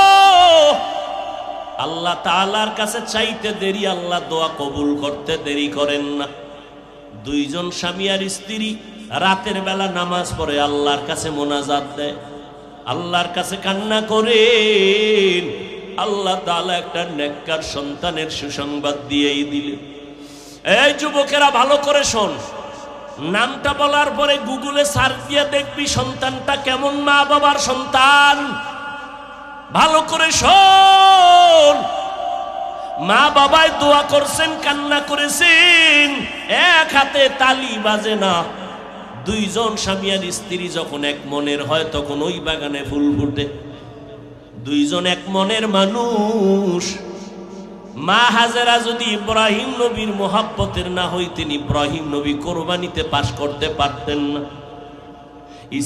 আল্লাহ তাআলার কাছে চাইতে দেরি, আল্লাহ দোয়া কবুল করতে দেরি করেন না। দুইজন স্বামী আর স্ত্রী রাতের বেলা নামাজ পড়ে আল্লাহর কাছে মোনাজাত দেয়, আল্লাহর কাছে কান্না করেন। আল্লাহ তাআলা একটা নেককার সন্তানের সুসংবাদ দিয়েই দিলেন। এই যুবকেরা ভালো করে শোন, নামটা বলার পরে গুগলে সার্চ দিয়ে দেখবি সন্তানটা কেমন মা বাবার সন্তান। ভালো করে শোন, মা বাবায় দোয়া করছেন, কান্না করেছেন, এক হাতে তালি বাজে না। দুইজন স্বামী আর স্ত্রী যখন এক মনের হয় তখন ওই বাগানে ফুল ফুটে। দুইজন এক মনের মানুষ। মা হাজেরা যদি ইব্রাহিম নবীর মোহাব্বতের না হইতেন, ইব্রাহিম নবী কোরবানিতে পাশ করতে পারতেন না।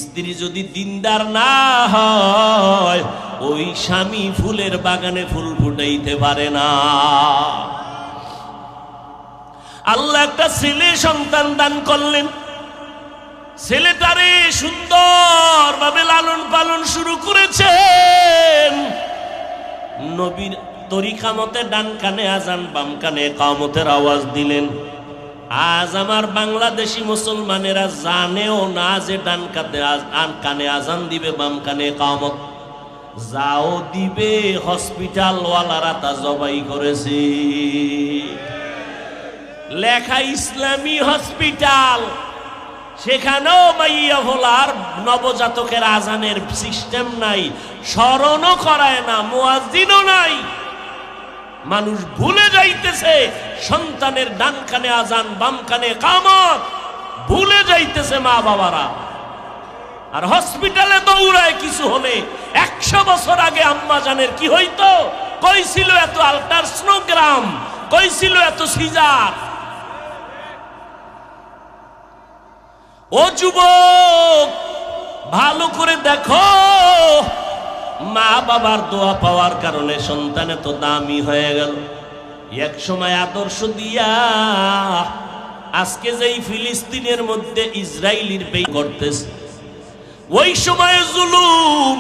স্ত্রী যদি দিনদার না হয়, ওই স্বামী ফুলের বাগানে ফুল ফুটাইতে পারে না। আল্লাহ একটা ছেলে সন্তান দান করলেন। ছেলেটারে সুন্দর ভাবে লালন পালন শুরু করেছেন। নবীর তরিকা মতে ডান কানে আজান, বাম কানে ইকামতের আওয়াজ দিলেন। আজ আমার বাংলাদেশি মুসলমানেরা জানেও না যে ডান কানে আজান দিবে, বাম কানে ইকামত। যাও দিবে, হসপিটাল ওয়ালারা তা জবাই করেছে। লেখা ইসলামী হসপিটাল, সেখানেও মাইয়া ভোলার নবজাতকের আজানের সিস্টেম নাই, স্মরণও করায় না, মুয়াজ্জিনও নাই। মানুষ ভুলে যাইতেছে সন্তানের ডান কানে আজান, বাম কানে ইকামত, ভুলে যাইতেছে মা বাবারা। আর হসপিটালে দৌড়ায় কিছু হলে। 100 বছর আগে আম্মা জানের কি হইতো? কই ছিল এত আল্ট্রাসোনোগ্রাম, কই ছিল এত সিজার? ও যুবক, ভালো করে দেখো, মা বাবার দোয়া পাওয়ার কারণে সন্তান এত দামি হয়ে গেল। এক সময় আদর্শ দিয়া আজকে যেই ফিলিস্তিনের মধ্যে ইসরায়েলির বেই করতেছে, ওই সময় জুলুম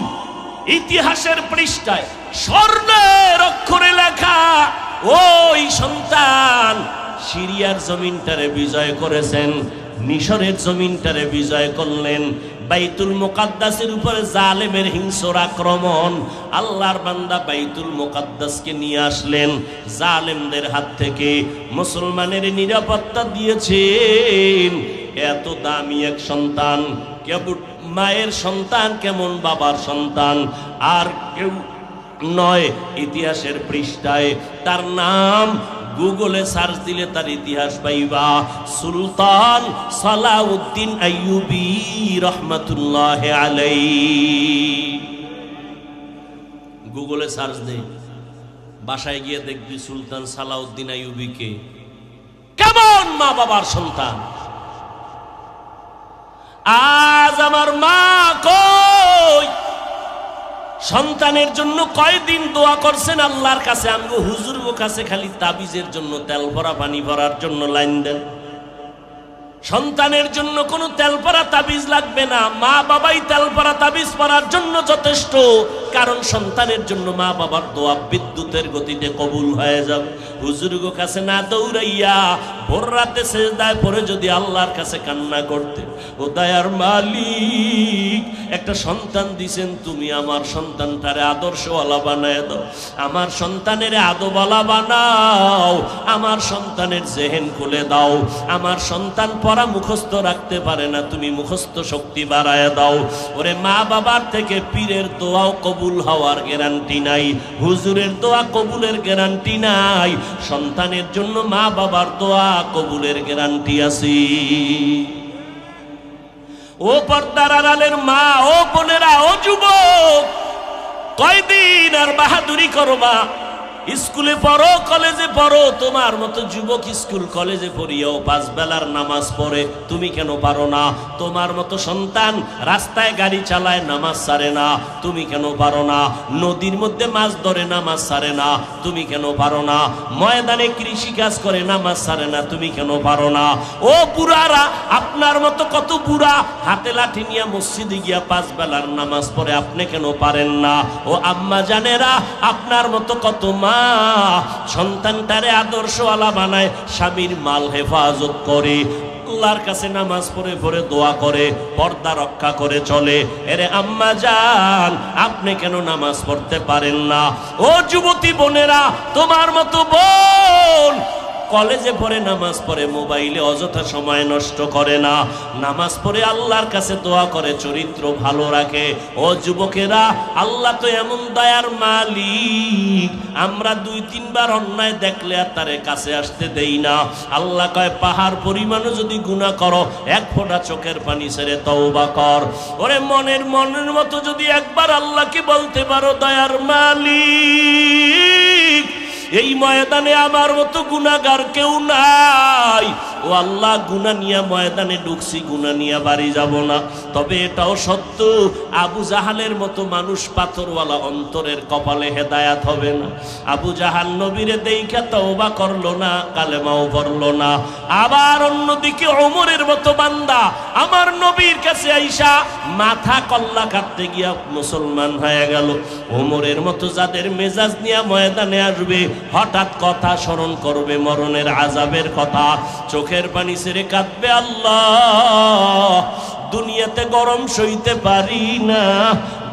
ইতিহাসের পৃষ্ঠায় স্বর্ণের অক্ষরে লেখা, ওই সন্তান সিরিয়ার জমিনটারে বিজয় করেছেন, মিশরের জমিনটারে বিজয় করলেন, বাইতুল মুকাদ্দাসের উপরে জালেমের হিংস্র আক্রমণ, আল্লাহর বান্দা বাইতুল মুকাদ্দাসকে নিয়ে আসলেন জালেমদের হাত থেকে, মুসলমানের নিরাপত্তা দিয়েছেন। এত দামি এক সন্তান, কেবল মায়ের সন্তান, কেমন বাবার সন্তান, আর কেউ নয়। ইতিহাসের পৃষ্ঠায় তার নাম গুগলে সার্চ দিলে তার ইতিহাস পাইবা, সুলতান সালাউদ্দিন আইয়ুবী রহমাতুল্লাহ আলাইহি। গুগলে সার্চ দে, বাসায় গিয়ে দেখবি সুলতান সালাউদ্দিন আইয়ুবীকে। কেমন মা বাবার সন্তান। আজ আমার মা কই? সন্তানের জন্য কয়দিন দোয়া করছেন আল্লাহর কাছে। আমগো হুজুরগো কাছে খালি তাবিজের জন্য, তেল ভরা পানি ভরার জন্য লাইন দেন। সন্তানের জন্য কোনো তেল ভরা তাবিজ লাগবে না, মা বাবাই তেল ভরা তাবিজ পরার জন্য যথেষ্ট। কারণ সন্তানের জন্য মা বাবার দোয়া বিদ্যুতের গতিতে কবুল হয়ে যাবে। হুজুরগো কাছে না দৌড়াইয়া ভোর রাতে সেজদায় পড়ে যদি আল্লাহর কাছে কান্না করতে, ও দয়ার মালিক একটা সন্তান দিছেন তুমি, আমার সন্তানটারে আদর্শওয়ালা বানায় দাও, আমার সন্তানের আদবওয়ালা বানাও, আমার সন্তানের জেহেন খুলে দাও, আমার সন্তান পড়া মুখস্থ রাখতে পারে না, তুমি মুখস্থ শক্তি বাড়ায় দাও। ওরে মা বাবার থেকে পীরের দোয়াও কবুল হওয়ার গ্যারান্টি নাই, হুজুরের দোয়া কবুলের গ্যারান্টি নাই, সন্তানের জন্য মা বাবার দোয়া কবুলের গ্যারান্টি আছে। ও পর্দার আড়ালের মা, ও বোনেরা, ও যুবক, কয়দিন আর বাহাদুরি করবা? স্কুলে পড়ো, কলেজে পড়ো, তোমার মতো যুবক স্কুল কলেজে পড়িয়াও 5 বেলার নামাজ পড়ে, তুমি কেন পারো না? তোমার মতো সন্তান রাস্তায় গাড়ি চালায়, নামাজ ছাড়ে না, তুমি কেন পারো না? নদীর মধ্যে মাছ ধরে, নামাজ ছাড়ে না, তুমি কেন পারো না? ময়দানে কৃষি কাজ করে, নামাজ ছাড়ে না, তুমি কেন পারো না? ও বুড়ারা, আপনার মতো কত বুড়া হাতে লাঠি নিয়ে মসজিদে গিয়া 5 বেলার নামাজ পড়ে, আপনি কেন পারেন না? ও আম্মা জানেরা, আপনার মতো কত মা সন্তানটারে আদর্শওয়ালা বানায়, স্বামীর মাল হেফাজত করে, আল্লাহর কাছে নামাজ পড়ে পড়ে দোয়া করে, পর্দা রক্ষা করে চলে। এরে আম্মা জান, আপনি কেন নামাজ পড়তে পারেন না? ও যুবতী বোনেরা, তোমার মতো বোন কলেজে পড়ে, নামাজ পড়ে, মোবাইলে অযথা সময় নষ্ট করে না, নামাজ পড়ে আল্লাহর কাছে দোয়া করে, চরিত্র ভালো রাখে। ও যুবকেরা, আল্লাহ তো এমন দয়ার মালিক, আমরা 2-3 বার অন্যায় দেখলে আর তারে কাছে আসতে দেই না। আল্লাহ কয়, পাহাড় পরিমাণও যদি গুনাহ করো, 1 ফোঁটা চোখের পানি ছেড়ে তওবা কর। ওরে মনের মতো যদি একবার আল্লাহকে বলতে পারো, দয়ার মালিক এই ময়দানে আমার মতো গুনাহগার কেউ নাই, ও আল্লাহ গুনাহ নিয়ে ময়দানে ঢুকছি, গুনাহ নিয়ে বাড়ি যাব না। তবে এটাও সত্য, আবু জাহালের মতো মানুষ পাথরওয়ালা অন্তরের কপালে হেদায়াত হবে না। আবু জাহাল নবীরে দেইখা তওবা করলো না, কালেমাও পড়লো না। আবার অন্যদিকে ওমরের মতো বান্দা আমার নবীর কাছে আইসা মাথা কল্লা কাটতে গিয়া মুসলমান হয়ে গেল। ওমরের মতো যাদের মেজাজ নিয়ে ময়দানে আসবে, হঠাৎ কথা স্মরণ করবে মরণের আযাবের কথা, চোখের পানি ছেড়ে কাঁদবে, আল্লাহ দুনিয়াতে গরম সইতে পারি না,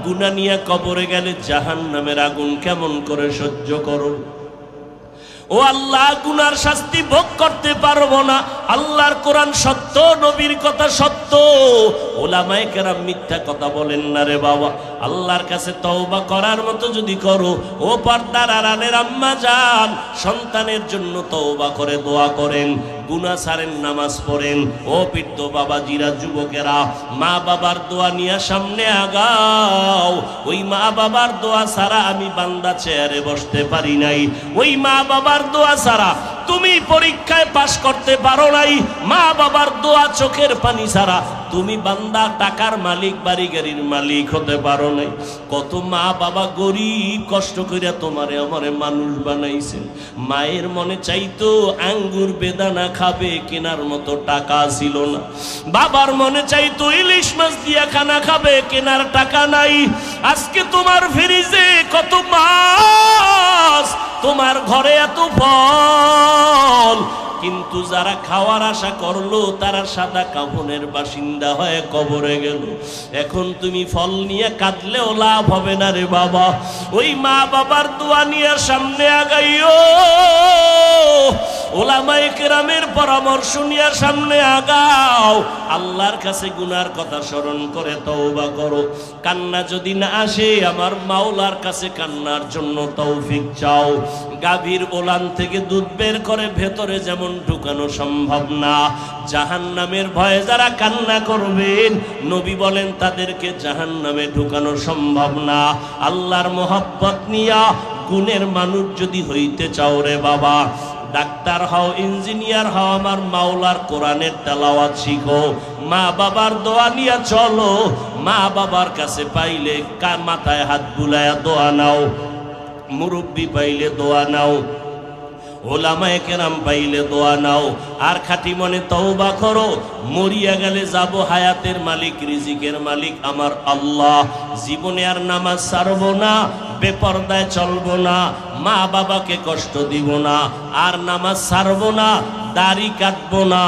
গুনাহ নিয়ে কবরে গেলে জাহান্নামের আগুন কেমন করে সহ্য করব? ও আল্লাহ, গুনার শাস্তি ভোগ করতে পারবো না। আল্লাহর কোরআন সত্য, নবীর কথা সত্য, ওলামায়ে কেরাম মিথ্যা কথা বলেন না রে বাবা। আল্লাহর কাছে তওবা করার মতো যদি করো, ও পর্দার আড়ালের আম্মা জান, সন্তানের জন্য তওবা করে দোয়া করেন, গুনাহ ছাড়েন, নামাজ পড়েন। ও বৃদ্ধ বাবাজিরা, যুবকেরা, মা বাবার দোয়া নিয়ে সামনে আগাও। ওই মা বাবার দোয়া ছাড়া আমি বান্দা চেয়ারে বসতে পারি নাই, ওই মা বাবার দোয়া ছাড়া তুমি পরীক্ষায় পাশ করতে পারো নাই, মা বাবার দোয়া চোখের পানি ছাড়া তুমি বান্দা টাকার মালিক, বাড়ি গাড়ির মালিক হতে পারো নাই। কত মা বাবা গরিব, কষ্ট করিয়া তোমারে আমারে মানুষ বানাইছেন। মায়ের মনে চাইতো আঙ্গুর বেদানা খাবে, কেনার মতো টাকা ছিল না। বাবার মনে চাইতো ইলিশ মাছ দিয়া খানা খাবে, কেনার টাকা নাই। আজকে তোমার ফ্রিজে কত মাছ, তোমার ঘরে এত ফল, কিন্তু যারা খাওয়ার আশা করলো তারা সাদা কাফনের বাসিন্দা হয়ে কবরে গেল। এখন তুমি ফল নিয়ে কাঁদলেও লাভ হবে না রে বাবা। ওই মা বাবার দোয়া নিয়ে সামনে আগাইও, ওলামায়ে কেরামের পরামর্শ নিয়ে সামনে আগাও। আল্লাহর কাছে গুনার কথা স্মরণ করে তওবা করো। কান্না যদি না আসে, আমার মাওলার কাছে কান্নার জন্য তৌফিক চাও। গাভীর ওলান থেকে দুধ বের করে ভেতরে যেমন ঢুকানো সম্ভব না, জাহান্নামের ভয়ে যারা কান্না করবেন, নবী বলেন তাদেরকে জাহান্নামে ঢুকানো সম্ভব না। আল্লাহর মোহাব্বত নিয়া গুণের মানুষ যদি হইতে চাও রে বাবা, ডাক্তার হও, ইঞ্জিনিয়ার হও, আমার মাওলার কোরআনের তেলাওয়াত শিখো, মা বাবার দোয়া নিয়ে চলো। মা বাবার কাছে পাইলে মাথায় হাত বুলায়া দোয়া নাও, মুরব্বী পাইলে দোয়া নাও, ওলামায়ে কেরাম পাইলে দোয়া নাও, আর খাঁটি মনে তওবা করো। মরিয়া গেলে যাব, হায়াতের মালিক রিজিকের মালিক আমার আল্লাহ। জীবনে আর নামাজ ছাড়বো না, বেপরদায় চলবো না, মা বাবাকে কষ্ট দিব না, আর নামাজ ছাড়বো না, দাড়ি কাটবো না,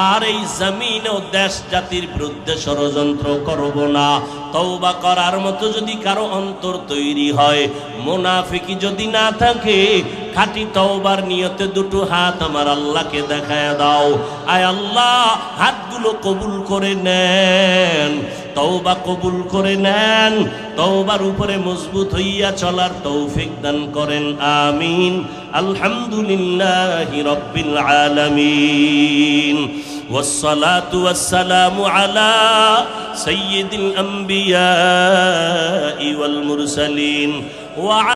আর এই জমিন ও দেশ জাতির বিরুদ্ধে ষড়যন্ত্র করব না। তওবা করার মতো যদি কারো অন্তর তৈরি হয়, মুনাফিকি যদি না থাকে, খাঁটি তওবার নিয়তে দুটো হাত আমার আল্লাহকে দেখায় দাও। আয় আল্লাহ, হাতগুলো কবুল করে নেন, তওবা কবুল করে নেন, তওবার উপরে মজবুত হইয়া চলার তৌফিক দান করেন, আমিন। আলহামদুলিল্লাহি রাব্বিল আলামিন, والصلاة والسلام على سيد الأنبياء والمرسلين